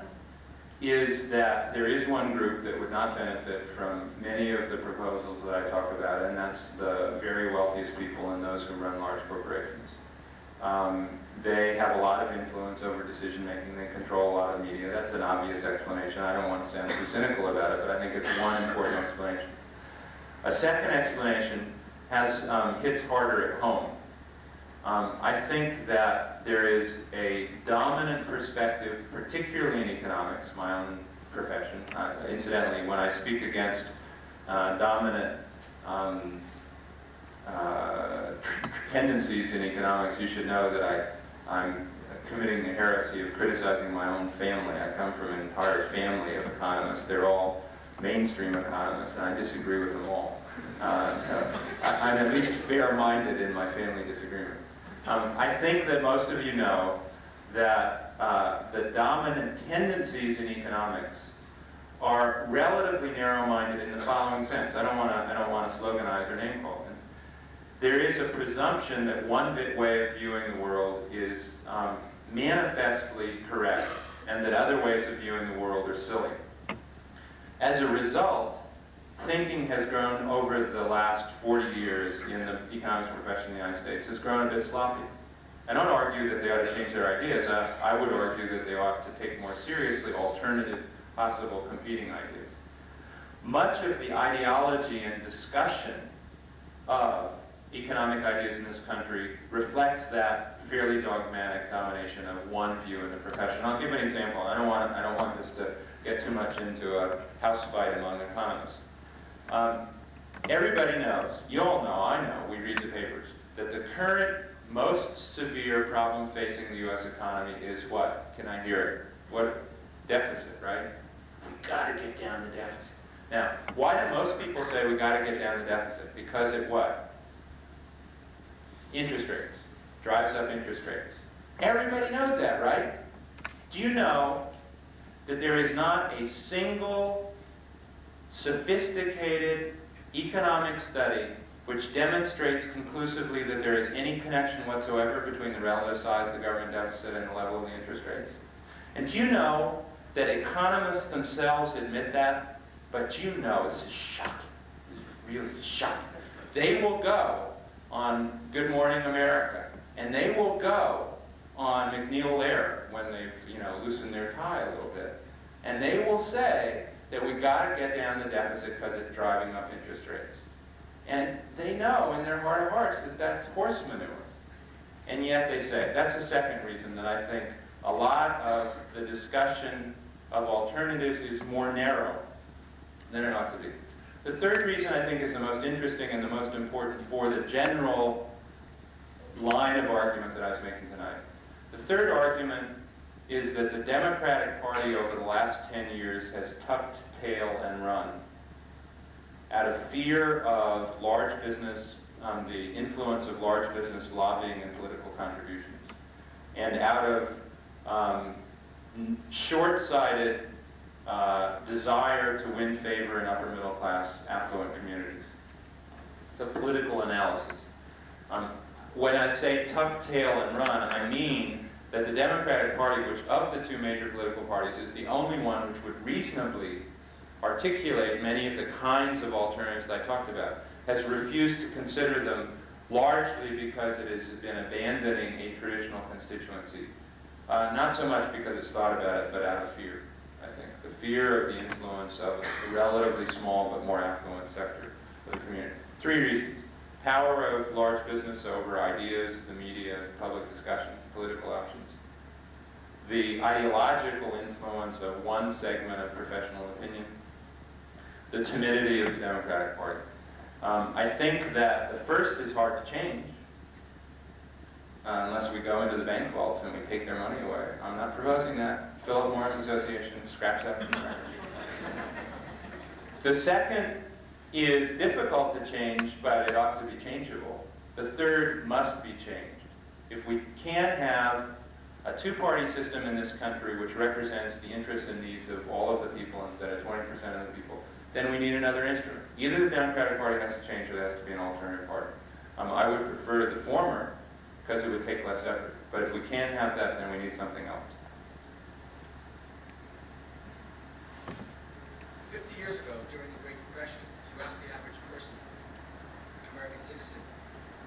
[SPEAKER 2] is that there is one group that would not benefit from many of the proposals that I talk about, and that's the very wealthiest people and those who run large corporations. They have a lot of influence over decision making. They control a lot of media. That's an obvious explanation. I don't want to sound too cynical about it, but I think it's one important explanation. A second explanation hits harder at home. I think that there is a dominant perspective, particularly in economics, my own profession. Incidentally, when I speak against dominant tendencies in economics, you should know that I'm committing the heresy of criticizing my own family. I come from an entire family of economists. They're all mainstream economists, and I disagree with them all. I'm at least fair-minded in my family disagreement. I think that most of you know that the dominant tendencies in economics are relatively narrow-minded in the following sense. I don't want to sloganize or name call them. There is a presumption that one way of viewing the world is manifestly correct, and that other ways of viewing the world are silly. As a result, thinking has grown over the last 40 years in the economics profession in the United States, has grown a bit sloppy. I don't argue that they ought to change their ideas. I would argue that they ought to take more seriously alternative, possible competing ideas. Much of the ideology and discussion of economic ideas in this country reflects that fairly dogmatic domination of one view in the profession. I'll give an example. I don't want this to get too much into a house fight among economists. Everybody knows, you all know, I know, we read the papers, that the current most severe problem facing the U.S. economy is what? Can I hear it? What? Deficit, right? We've got to get down the deficit. Now, why do most people say we've got to get down the deficit? Because it what? Interest rates. Drives up interest rates. Everybody knows that, right? Do you know that there is not a single sophisticated economic study which demonstrates conclusively that there is any connection whatsoever between the relative size of the government deficit and the level of the interest rates? And do you know that economists themselves admit that? But you know, this is shocking. This is really shocking. They will go on Good Morning America, and they will go on McNeil Lehrer when they've, loosened their tie a little bit, and they will say that we've got to get down the deficit because it's driving up interest rates. And they know in their heart of hearts that that's horse manure. And yet they say, that's the second reason that I think a lot of the discussion of alternatives is more narrow than it ought to be. The third reason I think is the most interesting and the most important for the general line of argument that I was making tonight. The third argument is that the Democratic Party over the last 10 years has tucked tail and run out of fear of large business, the influence of large business lobbying and political contributions, and out of short-sighted desire to win favor in upper middle class affluent communities. It's a political analysis. When I say tuck tail and run, I mean that the Democratic Party, which of the two major political parties is the only one which would reasonably articulate many of the kinds of alternatives that I talked about, has refused to consider them largely because it has been abandoning a traditional constituency. Not so much because it's thought about it, but out of fear, I think. The fear of the influence of a relatively small but more affluent sector of the community. Three reasons. Power of large business over ideas, the media, public discussion, political options. The ideological influence of one segment of professional opinion. the timidity of the Democratic Party. I think that the first is hard to change unless we go into the bank vaults and we take their money away. I'm not proposing that. Philip Morris Association, scratch that from the record. The second is difficult to change, but it ought to be changeable. The third must be changed. If we can't have a two-party system in this country which represents the interests and needs of all of the people instead of 20% of the people, then we need another instrument. Either the Democratic Party has to change or there has to be an alternative party. I would prefer the former because it would take less effort. But if we can't have that, then we need something else.
[SPEAKER 5] 50 years ago, during the Great Depression, you asked the average person, American citizen,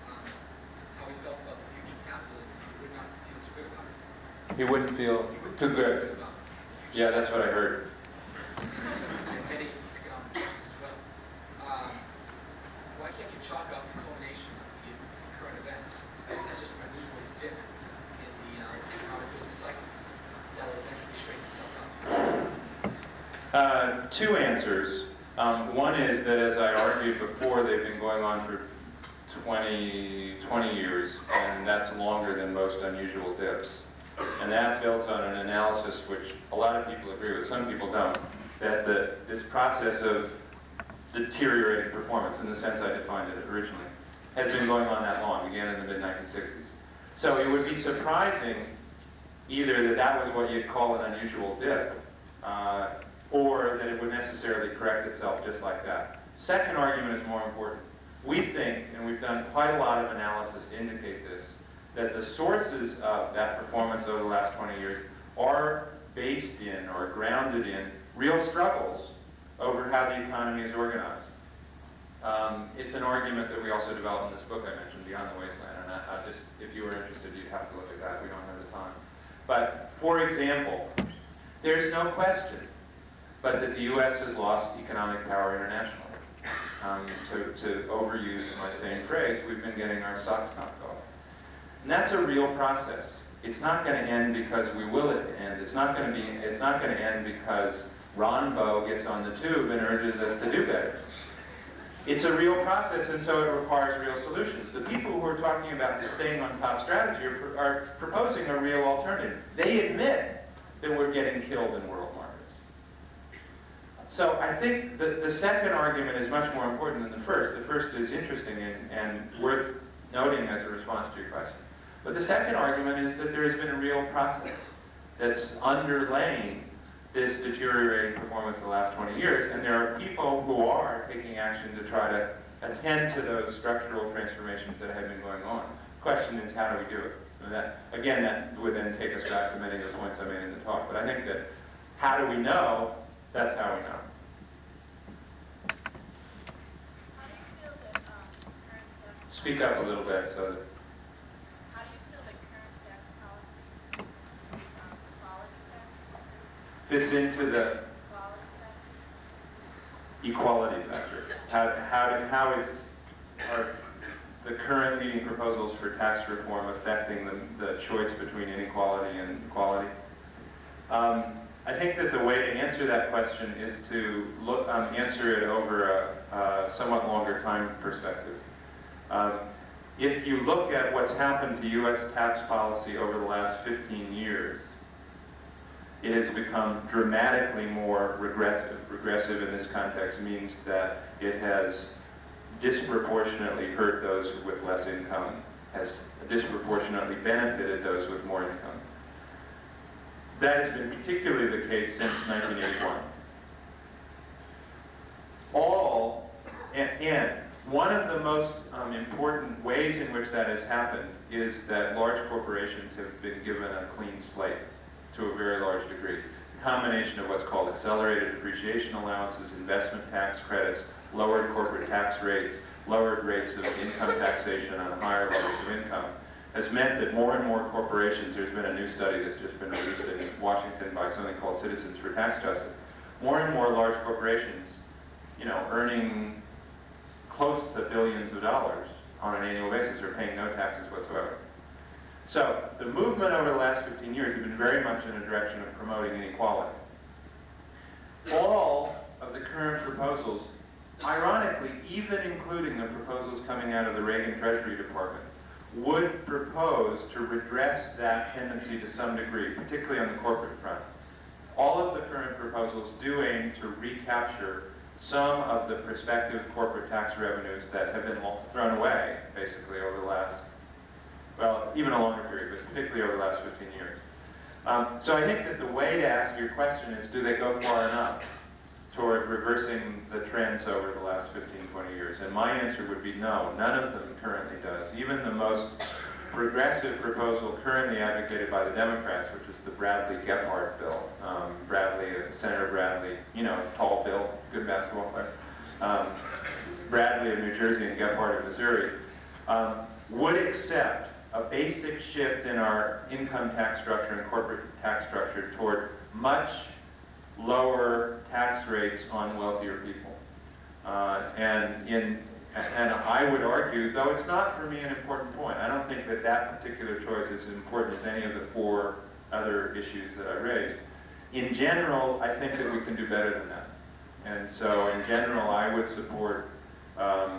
[SPEAKER 5] how he felt about the future of capitalism, he would not feel too good about it.
[SPEAKER 2] He wouldn't feel too good.
[SPEAKER 5] About the future.
[SPEAKER 2] Yeah, that's what I heard.
[SPEAKER 5] And many economic questions as well. Why can't you chalk up the culmination of the current events as just an unusual dip in the economic business cycle that will eventually straighten itself out?
[SPEAKER 2] Two answers. One is that, as I argued before, they've been going on for 20 years, and that's longer than most unusual dips. And that builds on an analysis which a lot of people agree with, some people don't, that this process of deteriorating performance, in the sense I defined it originally, has been going on that long, began in the mid-1960s. So it would be surprising either that that was what you'd call an unusual dip, or that it would necessarily correct itself just like that. Second argument is more important. We think, and we've done quite a lot of analysis to indicate this, that the sources of that performance over the last 20 years are based in or grounded in real struggles over how the economy is organized. It's an argument that we also developed in this book I mentioned, Beyond the Wasteland, and I just, if you were interested, you'd have to look at that. We don't have the time. But, for example, there's no question but that the U.S. has lost economic power internationally. To overuse my same phrase, we've been getting our socks knocked off. And that's a real process. It's not going to end because we will it to end. It's not going to end because Ron Bow gets on the tube and urges us to do better. It's a real process, and so it requires real solutions. The people who are talking about the staying on top strategy are proposing a real alternative. They admit that we're getting killed in world markets. So I think the second argument is much more important than the first. The first is interesting and worth noting as a response to your question. But the second argument is that there has been a real process that's underlaying this deteriorating performance the last 20 years, and there are people who are taking action to try to attend to those structural transformations that have been going on. The question is, how do we do it? And that would then take us back to many of the points I made in the talk. But I think that how do we know? That's how we know.
[SPEAKER 6] How do you feel that current tax
[SPEAKER 2] Speak up a little bit so that...
[SPEAKER 6] How do you feel that current tax policy fits into the quality tax?
[SPEAKER 2] fits into the
[SPEAKER 6] Quality tax?
[SPEAKER 2] equality factor. Are the current leading proposals for tax reform affecting the choice between inequality and equality? I think that the way to answer that question is to answer it over a somewhat longer time perspective. If you look at what's happened to U.S. tax policy over the last 15 years, it has become dramatically more regressive. Regressive in this context means that it has disproportionately hurt those with less income, has disproportionately benefited those with more income. That has been particularly the case since 1981. And one of the most important ways in which that has happened is that large corporations have been given a clean slate to a very large degree. A combination of what's called accelerated depreciation allowances, investment tax credits, lowered corporate tax rates, lowered rates of income taxation on higher levels of income, has meant that more and more corporations, there's been a new study that's just been released in Washington by something called Citizens for Tax Justice, more and more large corporations, earning close to billions of dollars on an annual basis are paying no taxes whatsoever. So the movement over the last 15 years has been very much in a direction of promoting inequality. All of the current current proposals, ironically, even including the proposals coming out of the Reagan Treasury Department, would propose to redress that tendency to some degree, particularly on the corporate front. All of the current proposals do aim to recapture some of the prospective corporate tax revenues that have been thrown away, basically, over the last, well, even a longer period, but particularly over the last 15 years. So I think that the way to ask your question is, do they go far enough toward reversing the trends over the last 15, 20 years? And my answer would be no, none of them currently does. Even the most progressive proposal currently advocated by the Democrats, which is the Bradley-Gephardt bill. Senator Bradley, tall bill, good basketball player. Bradley of New Jersey and Gephardt of Missouri, would accept a basic shift in our income tax structure and corporate tax structure toward much lower tax rates on wealthier people. And I would argue, though it's not for me an important point, I don't think that that particular choice is as important as any of the four other issues that I raised. In general, I think that we can do better than that. And so in general, I would support a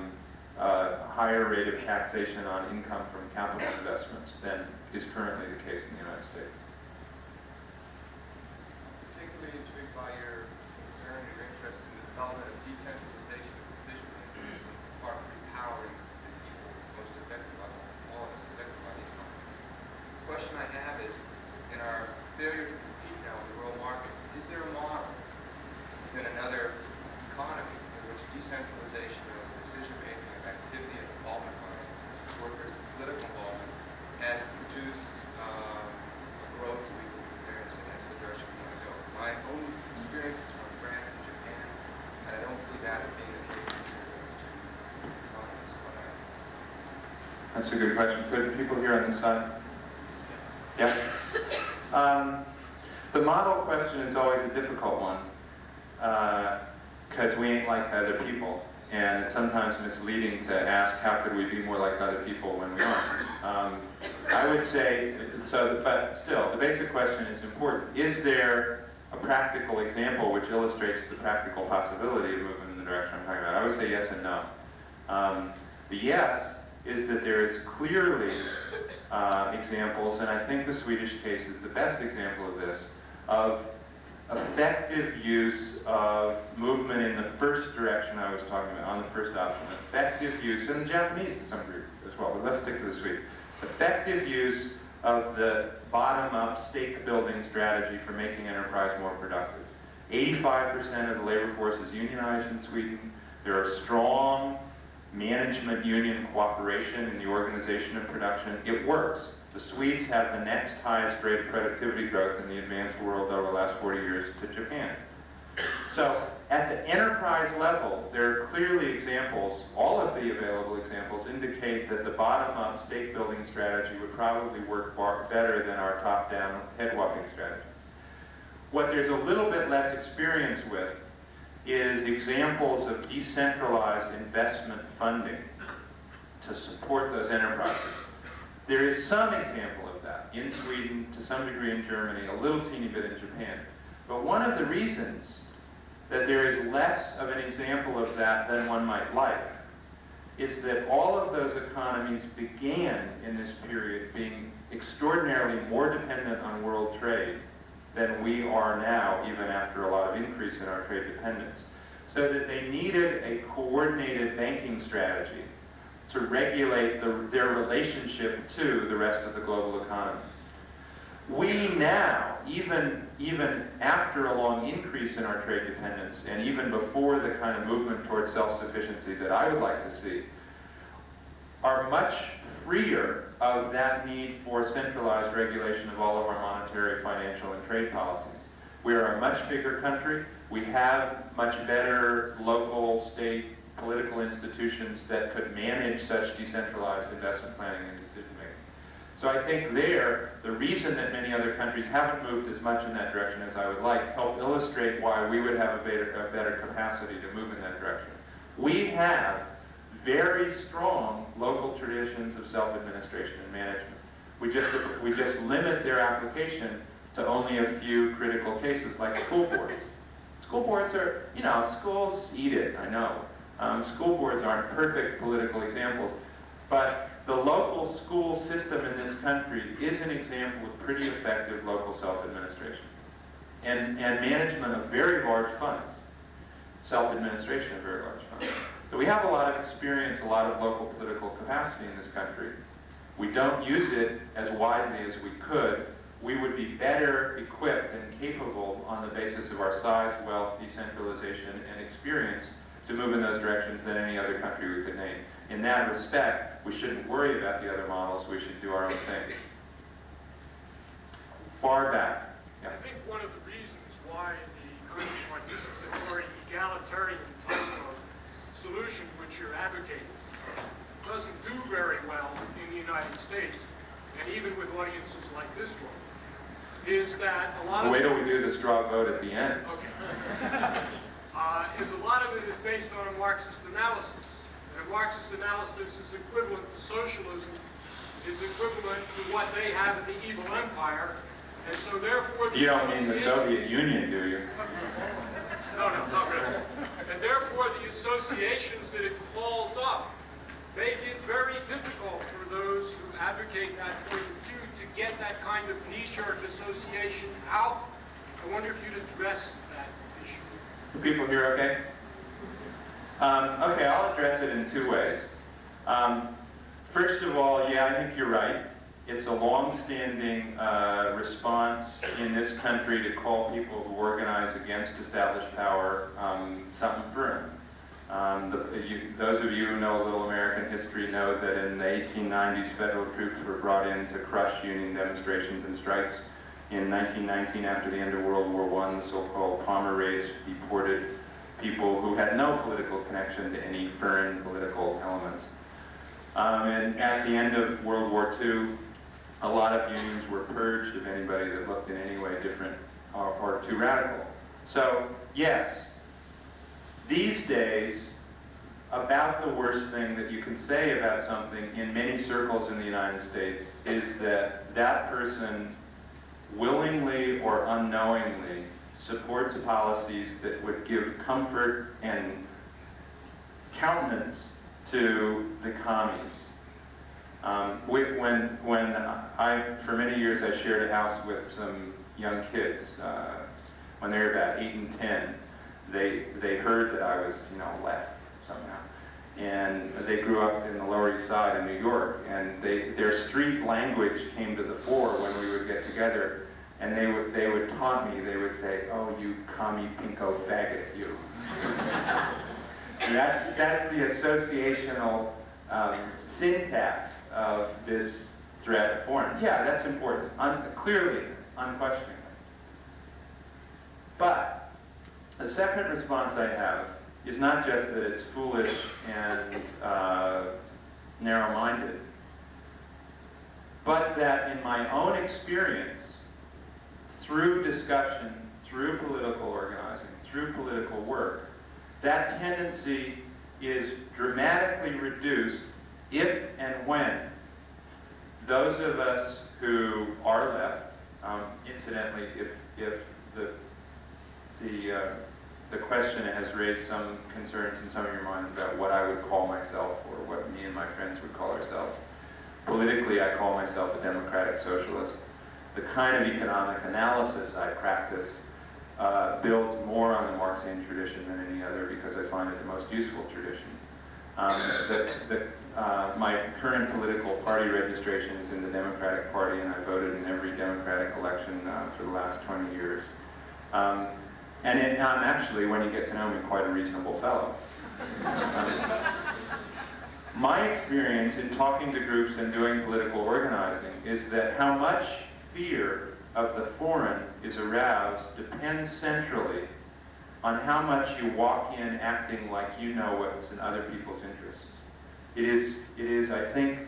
[SPEAKER 2] higher rate of taxation on income from capital investments than is currently the case in the United States.
[SPEAKER 7] Particularly intrigued by your concern and your interest in the development of decentralization of decision making as a part of empowering the people most affected by the smallest affected by the economy. The question I have is, in our failure to compete now in the world markets, is there a model in another economy in which decentralization of decision making, of activity and involvement by workers, political involvement, has produced growth we can experience, and that's the direction we want to go. My own experiences from France and Japan, and I don't see that being the case in those two economies.
[SPEAKER 2] That's a good question. Could people here on this side? Yeah. The model question is always a difficult one because we ain't like other people, and it's sometimes misleading to ask how could we be more like other people when we aren't. I would say, but still, the basic question is important. Is there a practical example which illustrates the practical possibility of moving in the direction I'm talking about? I would say yes and no. The yes is that there is clearly examples, and I think the Swedish case is the best example of this, of effective use of movement in the first direction I was talking about, on the first option. Effective use, and the Japanese to some degree as well, but let's stick to the Swede. Effective use of the bottom-up stake-building strategy for making enterprise more productive. 85% of the labor force is unionized in Sweden. There are strong management union cooperation in the organization of production. It works. The Swedes have the next highest rate of productivity growth in the advanced world over the last 40 years to Japan. So at the enterprise level, there are clearly examples, all of the available examples indicate that the bottom-up stake-building strategy would probably work far better than our top-down head-walking strategy. What there's a little bit less experience with is examples of decentralized investment funding to support those enterprises. There is some example of that in Sweden, to some degree in Germany, a little teeny bit in Japan. But one of the reasons that there is less of an example of that than one might like is that all of those economies began in this period being extraordinarily more dependent on world trade than we are now, even after a lot of increase in our trade dependence. So that they needed a coordinated banking strategy to regulate their relationship to the rest of the global economy. We now, even after a long increase in our trade dependence, and even before the kind of movement towards self-sufficiency that I would like to see, are much freer of that need for centralized regulation of all of our monetary, financial, and trade policies. We are a much bigger country. We have much better local, state, political institutions that could manage such decentralized investment planning and decision-making. So I think the reason that many other countries haven't moved as much in that direction as I would like, help illustrate why we would have a better capacity to move in that direction. We have very strong local traditions of self-administration and management. We just limit their application to only a few critical cases, like school boards. School boards are, schools eat it, I know. School boards aren't perfect political examples, but the local school system in this country is an example of pretty effective local self-administration and management of very large funds, self-administration of very large funds. So we have a lot of experience, a lot of local political capacity in this country. We don't use it as widely as we could. We would be better equipped and capable on the basis of our size, wealth, decentralization, and experience to move in those directions than any other country we could name. In that respect, we shouldn't worry about the other models. We should do our own thing. Far back. Yeah.
[SPEAKER 8] I think one of the reasons why the kind of participatory, egalitarian type of solution which you're advocating doesn't do very well in the United States, and even with audiences like this one, is that a lot of...
[SPEAKER 2] Wait till we do the straw vote at the end.
[SPEAKER 8] Okay. Is a lot of it is based on a Marxist analysis. And a Marxist analysis is equivalent to socialism, is equivalent to what they have in the evil empire, and so therefore...
[SPEAKER 2] You don't mean the Soviet Union, do you?
[SPEAKER 8] No, not really. And therefore the associations that it calls up make it very difficult for those who advocate that point of view to get that kind of knee-jerk association out. I wonder if you'd address that issue.
[SPEAKER 2] People here okay? Okay, I'll address it in two ways. First of all, yeah, I think you're right. It's a long-standing response in this country to call people who organize against established power something firm. Those of you who know a little American history know that in the 1890s, federal troops were brought in to crush union demonstrations and strikes. In 1919, after the end of World War I, the so-called Palmer raids deported people who had no political connection to any foreign political elements. And at the end of World War II, a lot of unions were purged of anybody that looked in any way different or too radical. So, yes, these days, about the worst thing that you can say about something in many circles in the United States is that that person willingly or unknowingly supports policies that would give comfort and countenance to the commies. For many years I shared a house with some young kids. When they were about 8 and 10, they heard that I was, left somehow. And they grew up in the Lower East Side of New York, and their street language came to the fore when we would get together, and they would taunt me. They would say, "Oh, you commie pinko faggot, you." And that's the associational syntax of this threat of foreign. Yeah, that's important, clearly, unquestioningly. But the second response I have is not just that it's foolish and narrow-minded, but that in my own experience, through discussion, through political organizing, through political work, that tendency is dramatically reduced if and when those of us who are left, incidentally, if the question has raised some concerns in some of your minds about what I would call myself or what me and my friends would call ourselves. Politically, I call myself a democratic socialist. The kind of economic analysis I practice builds more on the Marxian tradition than any other because I find it the most useful tradition. My current political party registration is in the Democratic Party, and I voted in every Democratic election for the last 20 years. And I'm actually, when you get to know me, quite a reasonable fellow. My experience in talking to groups and doing political organizing is that how much fear of the foreign is aroused depends centrally on how much you walk in acting like you know what's in other people's interests. It is, I think,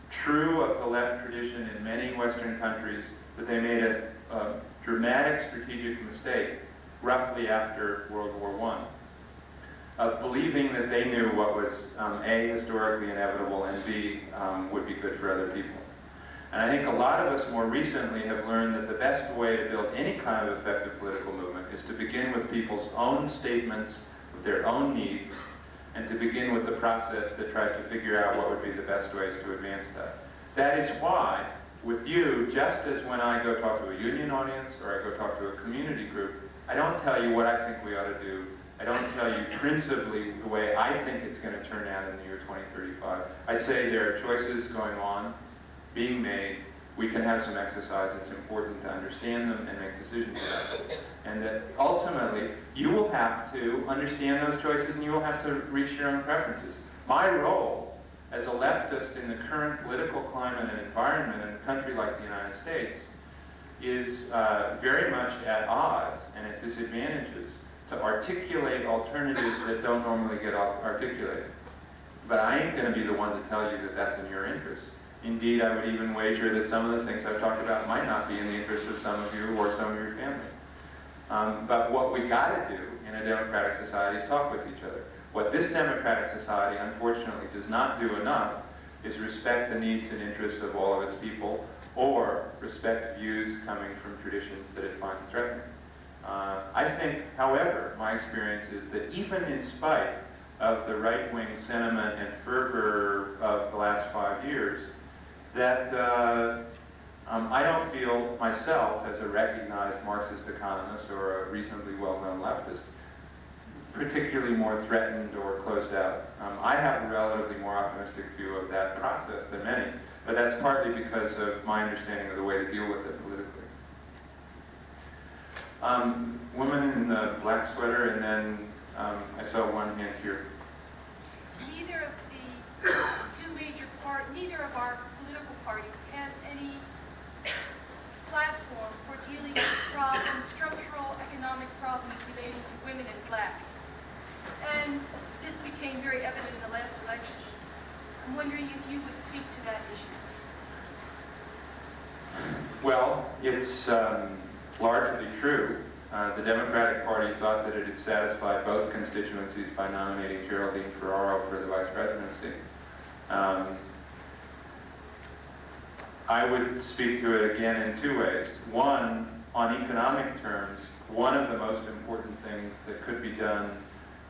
[SPEAKER 2] true of the left tradition in many Western countries that they made a dramatic strategic mistake roughly after World War I, of believing that they knew what was A, historically inevitable, and B, would be good for other people. And I think a lot of us more recently have learned that the best way to build any kind of effective political movement is to begin with people's own statements of their own needs, and to begin with the process that tries to figure out what would be the best ways to advance that. That is why, with you, just as when I go talk to a union audience or I go talk to a community group, I don't tell you what I think we ought to do. I don't tell you principally the way I think it's going to turn out in the year 2035. I say there are choices going on, being made. We can have some exercise. It's important to understand them and make decisions about them. And that ultimately, you will have to understand those choices and you will have to reach your own preferences. My role as a leftist in the current political climate and environment in a country like the United States is very much at odds and at disadvantages to articulate alternatives that don't normally get articulated. But I ain't going to be the one to tell you that that's in your interest. Indeed, I would even wager that some of the things I've talked about might not be in the interest of some of you or some of your family. But what we got to do in a democratic society is talk with each other. What this democratic society, unfortunately, does not do enough is respect the needs and interests of all of its people or respect views coming from traditions that it finds threatening. I think, however, my experience is that even in spite of the right-wing sentiment and fervor of the last 5 years, that I don't feel myself, as a recognized Marxist economist or a reasonably well-known leftist, particularly more threatened or closed out. I have a relatively more optimistic view of that process than many, but that's partly because of my understanding of the way to deal with it politically. Woman in the black sweater, and then I saw one hand here.
[SPEAKER 6] Neither of our political parties has any platform for dealing with problems, structural economic problems relating to women and blacks. And this became very evident in the last election. I'm wondering if you would speak to that issue.
[SPEAKER 2] Well, it's largely true. The Democratic Party thought that it had satisfied both constituencies by nominating Geraldine Ferraro for the vice presidency. I would speak to it again in two ways. One, on economic terms, one of the most important things that could be done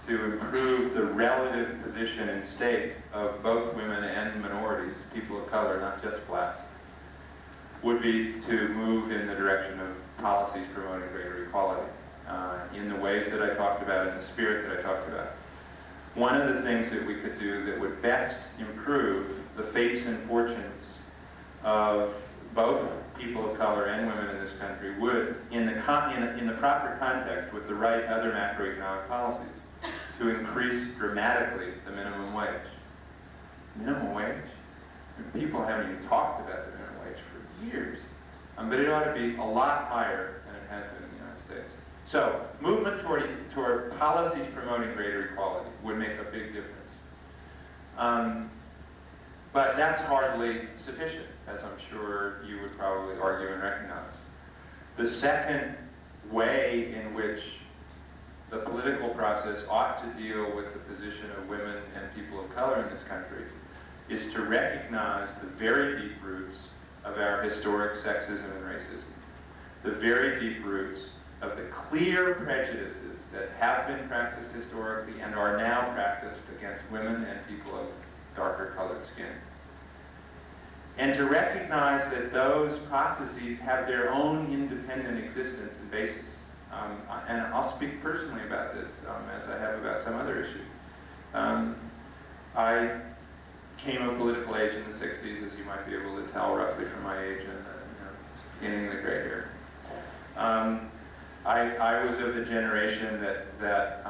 [SPEAKER 2] to improve the relative position and state of both women and minorities, people of color, not just blacks, would be to move in the direction of policies promoting greater equality in the ways that I talked about, in the spirit that I talked about. One of the things that we could do that would best improve the fates and fortunes of both people of color and women in this country would, in the proper context with the right other macroeconomic policies, to increase dramatically the minimum wage. Minimum wage? People haven't even talked about the minimum wage for years. But it ought to be a lot higher than it has been in the United States. So, movement toward policies promoting greater equality would make a big difference. But that's hardly sufficient, as I'm sure you would probably argue and recognize. The second way in which the political process ought to deal with the position of women and people of color in this country is to recognize the very deep roots of our historic sexism and racism, the very deep roots of the clear prejudices that have been practiced historically and are now practiced against women and people of darker colored skin. And to recognize that those processes have their own independent existence and basis. And I'll speak personally about this, as I have about some other issues. I came of political age in the 60s, as you might be able to tell roughly from my age and beginning of the gray hair. I was of the generation that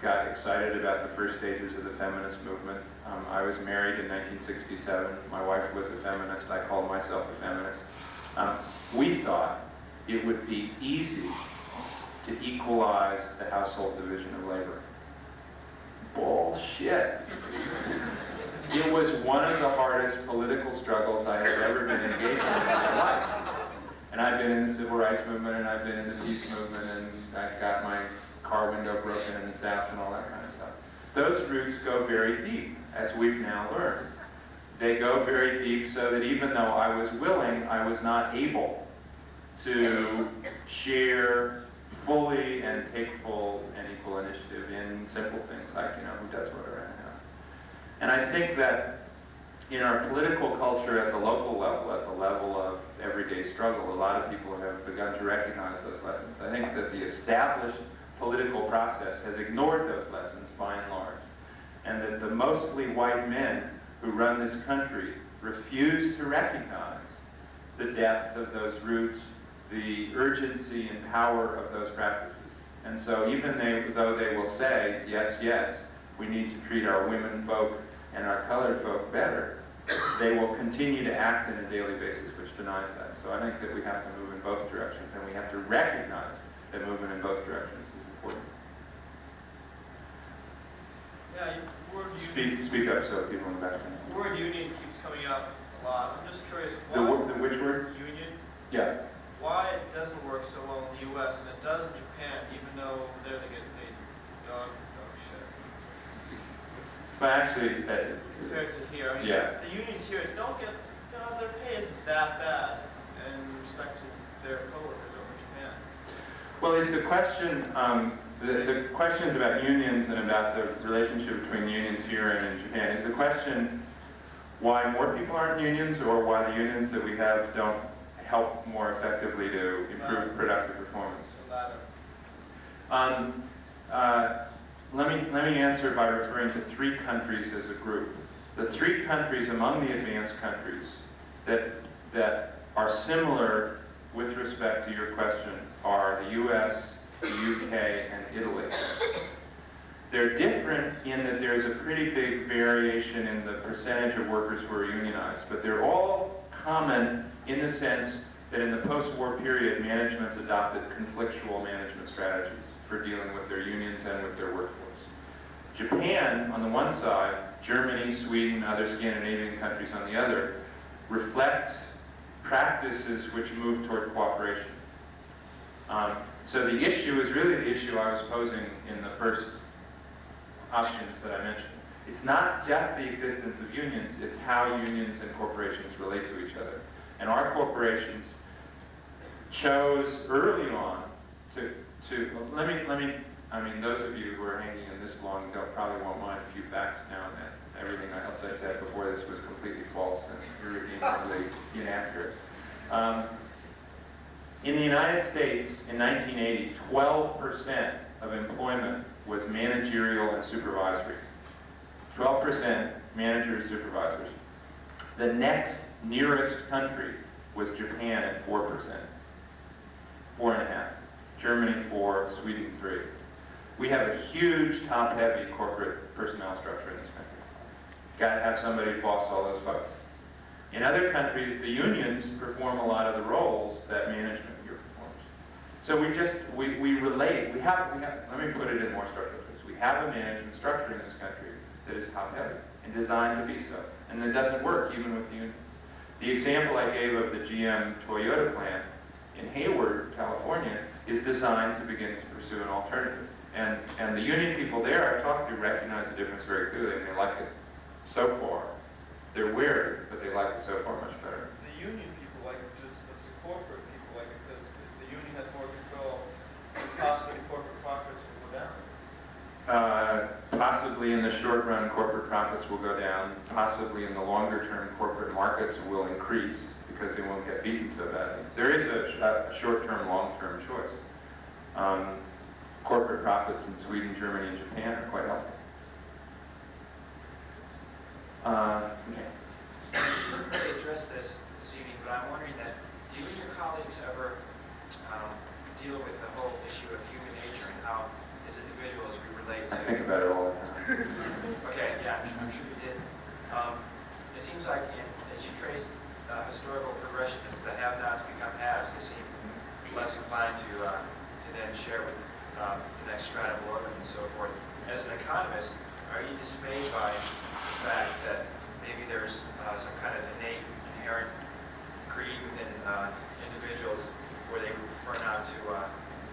[SPEAKER 2] got excited about the first stages of the feminist movement. I was married in 1967. My wife was a feminist. I called myself a feminist. We thought it would be easy to equalize the household division of labor. Bullshit. It was one of the hardest political struggles I have ever been engaged in my life. And I've been in the civil rights movement, and I've been in the peace movement, and I got my car window broken in the South and all that kind of stuff. Those roots go very deep, as we've now learned. They go very deep so that even though I was willing, I was not able to share fully and take full and equal initiative in simple things like, who does what around the house. And I think that in our political culture at the local level, at the level of everyday struggle, a lot of people have begun to recognize those lessons. I think that the established political process has ignored those lessons by and large, and that the mostly white men who run this country refuse to recognize the depth of those roots, the urgency and power of those practices. And so even though they will say, yes, yes, we need to treat our women folk and our colored folk better, they will continue to act on a daily basis which denies that. So I think that we have to move in both directions, and we have to recognize that movement in both directions is important.
[SPEAKER 9] Yeah, word union.
[SPEAKER 2] Speak up so people in the back can.
[SPEAKER 9] The word union keeps coming up a lot. I'm just curious
[SPEAKER 2] The
[SPEAKER 9] why.
[SPEAKER 2] which word?
[SPEAKER 9] Union.
[SPEAKER 2] Yeah.
[SPEAKER 9] Why it doesn't work so well in the U.S. and it does in Japan, even though there they get paid dog shit.
[SPEAKER 2] But actually,
[SPEAKER 9] Compared to here, I mean,
[SPEAKER 2] yeah.
[SPEAKER 9] the unions here don't get, their pay isn't that bad in respect to their coworkers over in Japan.
[SPEAKER 2] Well, it's the question, the questions about unions and about the relationship between unions here and in Japan is the question why more people aren't in unions, or why the unions that we have don't help more effectively to improve productive performance. Let me answer by referring to 3 countries as a group. The 3 countries among the advanced countries that are similar with respect to your question are the US, the UK, and Italy. They're different in that there's a pretty big variation in the percentage of workers who are unionized, but they're all common in the sense that in the post-war period, managements adopted conflictual management strategies for dealing with their unions and with their workforce. Japan, on the one side, Germany, Sweden, other Scandinavian countries on the other, reflect practices which move toward cooperation. So the issue is really the issue I was posing in the first options that I mentioned. It's not just the existence of unions, it's how unions and corporations relate to each other. And our corporations chose early on those of you who are hanging in this long probably won't mind a few facts now and then. Everything else I said before this was completely false and irredeemably inaccurate. In the United States, in 1980, 12% of employment was managerial and supervisory. 12% managers, supervisors. The next nearest country was Japan at 4%. 4.5%. Germany 4%, Sweden 3%. We have a huge top-heavy corporate personnel structure in this country. Got to have somebody to boss all those folks. In other countries, the unions perform a lot of the roles that management here performs. So we relate. We have, let me put it in more structural terms. We have a management structure in this country that is top-heavy and designed to be so. And it doesn't work even with the unions. The example I gave of the GM Toyota plant in Hayward, California, is designed to begin to pursue an alternative. And the union people there I've talked to recognize the difference very clearly, and they like it so far. They're wary, but they like it so far much better.
[SPEAKER 9] The union people like it just as the corporate people like it because the union has more control, and possibly corporate profits will go down.
[SPEAKER 2] Possibly in the short run, corporate profits will go down. Possibly in the longer term, corporate markets will increase because they won't get beaten so badly. There is a short-term, long-term choice. Corporate profits in Sweden, Germany, and Japan are quite healthy. Okay.
[SPEAKER 5] I didn't really address this evening, but I'm wondering that do you and your colleagues ever deal with the whole issue of human nature and how, as individuals, we relate to...
[SPEAKER 2] I think about it all the time.
[SPEAKER 5] Okay, yeah, I'm sure you did. It seems like as you trace historical progression, as the have-nots become haves, they seem less inclined to then share with the next strata below them and so forth. As an economist, are you dismayed by the fact that maybe there's some kind of innate, inherent greed within individuals where they refer now to,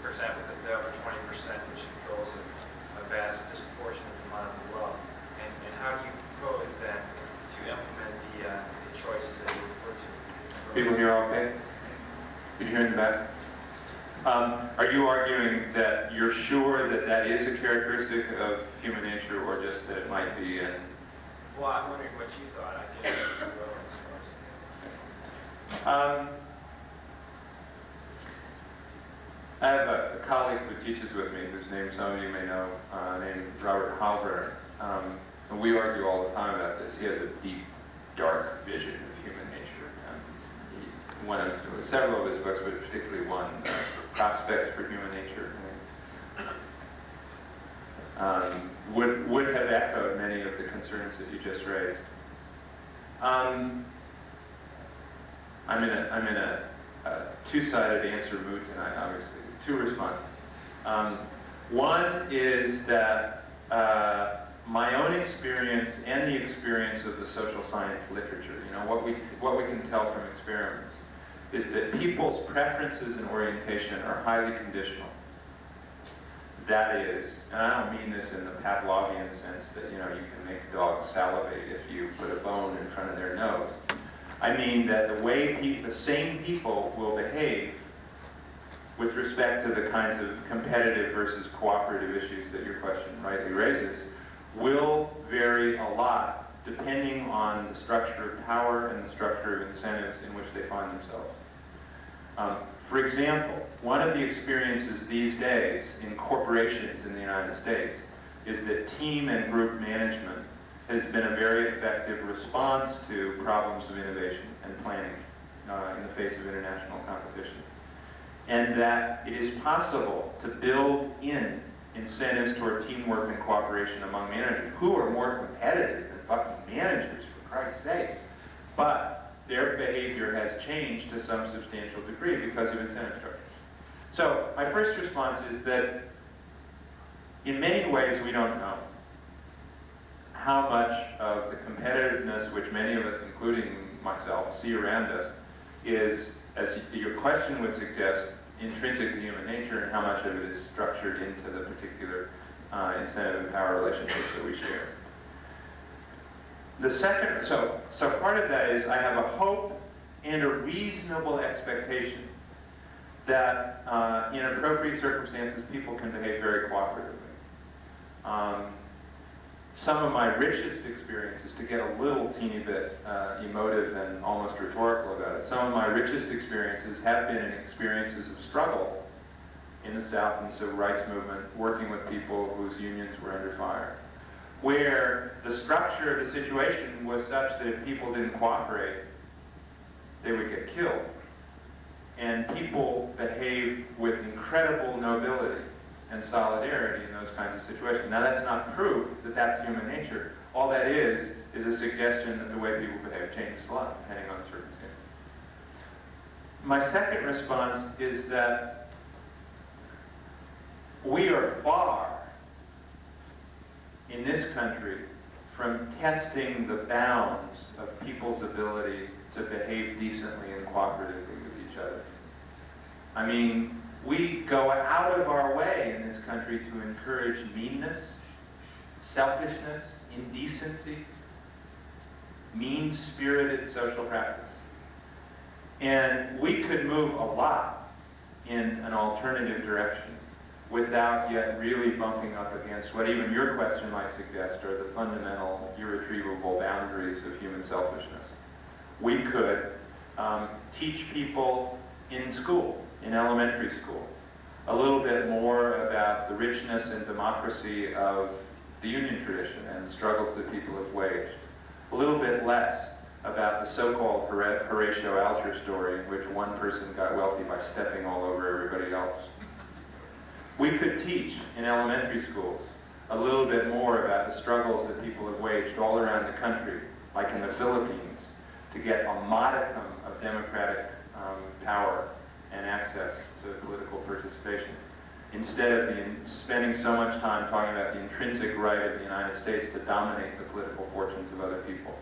[SPEAKER 5] for example, the over 20%, which controls a vast disproportionate amount of the wealth? And how do you propose then to implement the choices that you refer to?
[SPEAKER 2] People here okay? Can you hear in the back? Are you arguing sure that that is a characteristic of human nature, or just that it might be? And
[SPEAKER 4] Well, I'm wondering what you thought. I just
[SPEAKER 2] I have a colleague who teaches with me, whose name some of you may know, named Robert Heilbroner. And we argue all the time about this. He has a deep, dark vision of human nature. Several of his books, but particularly one, Prospects for Human Nature, would have echoed many of the concerns that you just raised. I'm in a two-sided answer mood tonight, obviously. Two responses. One is that my own experience and the experience of the social science literature, what we can tell from experiments, is that people's preferences and orientation are highly conditional. That is, and I don't mean this in the Pavlovian sense that you can make dogs salivate if you put a bone in front of their nose. I mean that the way the same people will behave with respect to the kinds of competitive versus cooperative issues that your question rightly raises will vary a lot depending on the structure of power and the structure of incentives in which they find themselves. For example, one of the experiences these days in corporations in the United States is that team and group management has been a very effective response to problems of innovation and planning in the face of international competition. And that it is possible to build in incentives toward teamwork and cooperation among managers, who are more competitive than fucking managers, for Christ's sake. But their behavior has changed to some substantial degree because of incentive structures. So my first response is that in many ways we don't know how much of the competitiveness which many of us, including myself, see around us is, as your question would suggest, intrinsic to human nature, and how much of it is structured into the particular incentive and power relationships that we share. The second, so part of that is I have a hope and a reasonable expectation that in appropriate circumstances people can behave very cooperatively. Some of my richest experiences, to get a little teeny bit emotive and almost rhetorical about it, some of my richest experiences have been in experiences of struggle in the South in the civil rights movement, working with people whose unions were under fire, where the structure of the situation was such that if people didn't cooperate, they would get killed. And people behave with incredible nobility and solidarity in those kinds of situations. Now that's not proof that that's human nature. All that is a suggestion that the way people behave changes a lot depending on the circumstance. My second response is that we are far in this country from testing the bounds of people's ability to behave decently and cooperatively with each other. I mean, we go out of our way in this country to encourage meanness, selfishness, indecency, mean-spirited social practice. And we could move a lot in an alternative direction without yet really bumping up against what even your question might suggest are the fundamental, irretrievable boundaries of human selfishness. We could teach people in school, in elementary school, a little bit more about the richness and democracy of the union tradition and the struggles that people have waged. A little bit less about the so-called Horatio Alger story in which one person got wealthy by stepping all over everybody else. We could teach in elementary schools a little bit more about the struggles that people have waged all around the country, like in the Philippines, to get a modicum of democratic power and access to political participation, instead of spending so much time talking about the intrinsic right of the United States to dominate the political fortunes of other people.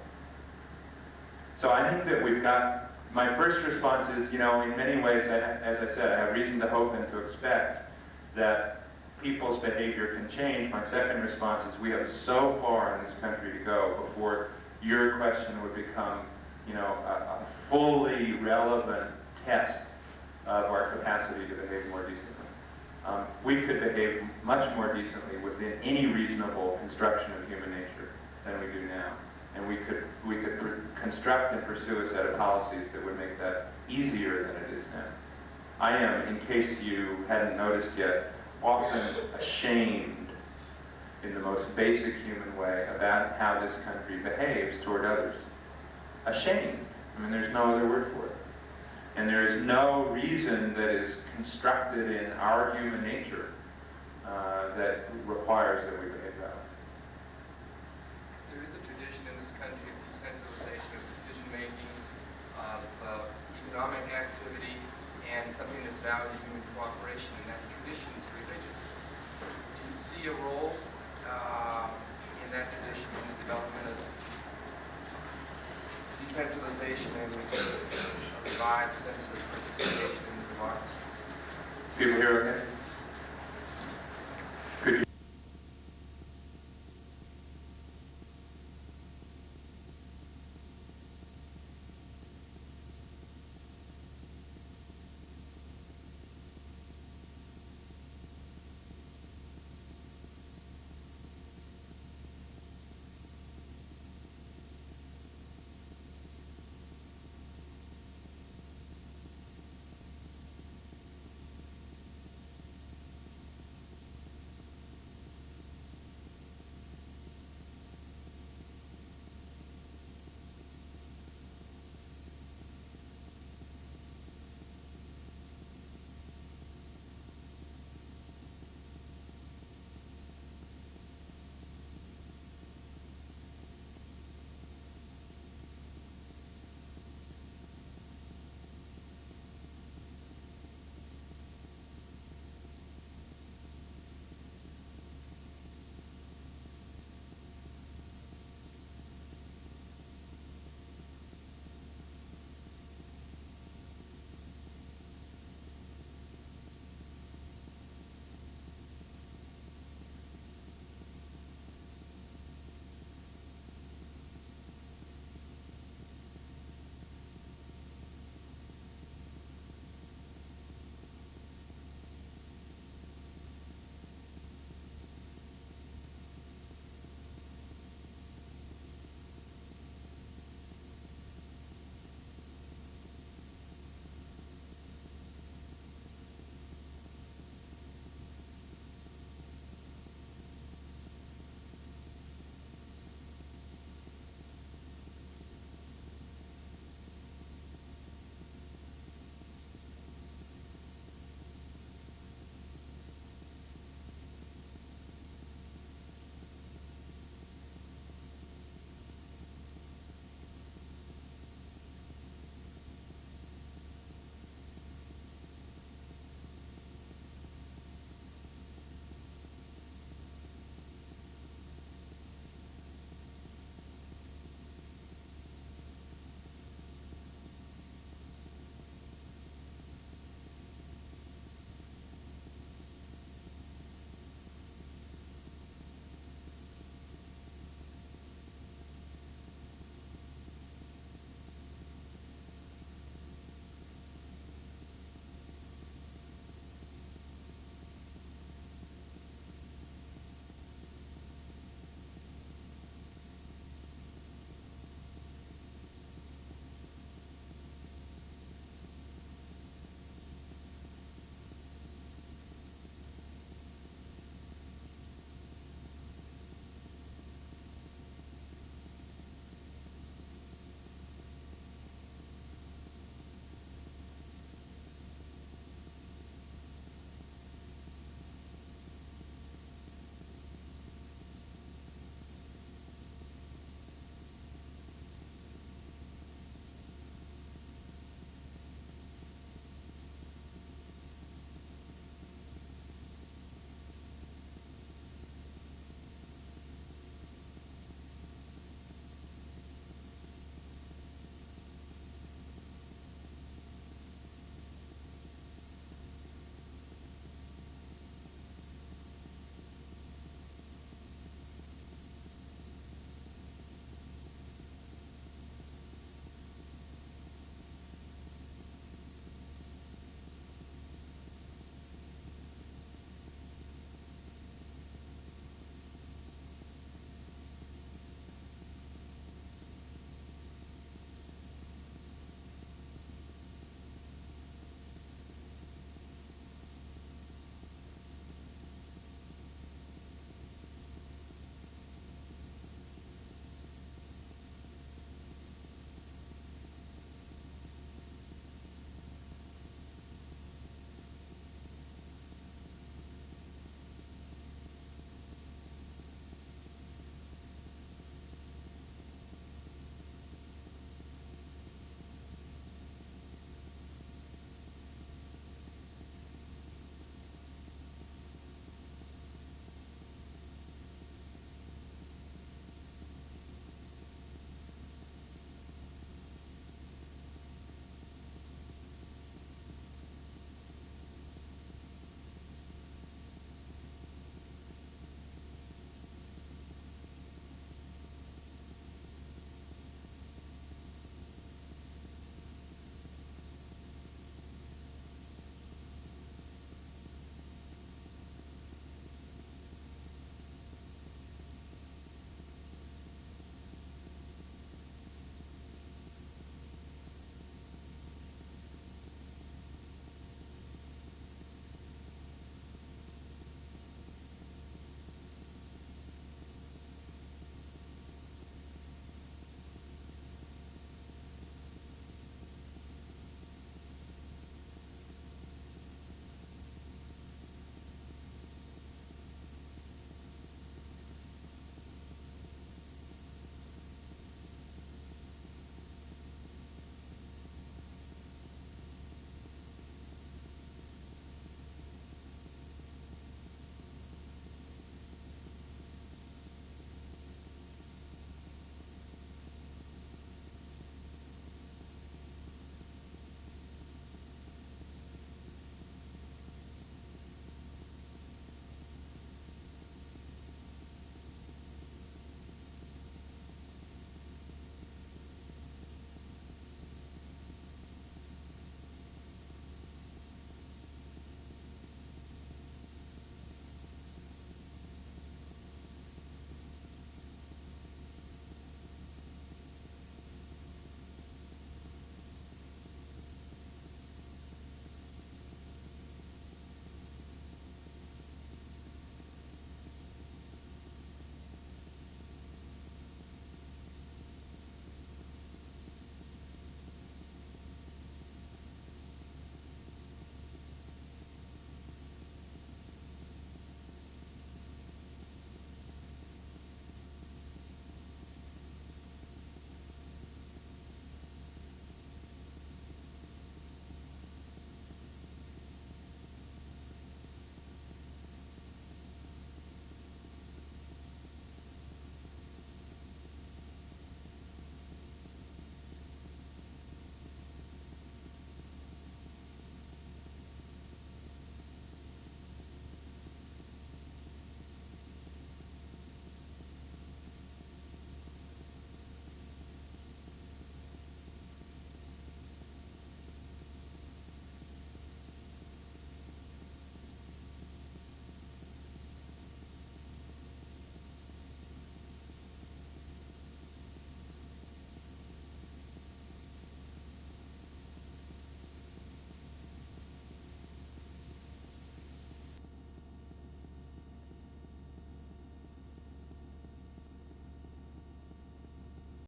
[SPEAKER 2] So I think that we've got, my first response is, in many ways, as I said, I have reason to hope and to expect that people's behavior can change. My second response is we have so far in this country to go before your question would become, a fully relevant test of our capacity to behave more decently. we could behave much more decently within any reasonable construction of human nature than we do now. And we could construct and pursue a set of policies that would make that easier than it is now. I am, in case you hadn't noticed yet, often ashamed in the most basic human way about how this country behaves toward others. Ashamed. I mean, there's no other word for it. And there is no reason that is constructed in our human nature that requires that we behave that way.
[SPEAKER 7] There is a tradition in this country of decentralization of decision-making, of economic activity, and something that's valued human cooperation, and that tradition is religious. Do you see a role in that tradition in the development of decentralization and a revived sense of participation in democracy?
[SPEAKER 2] People hear okay?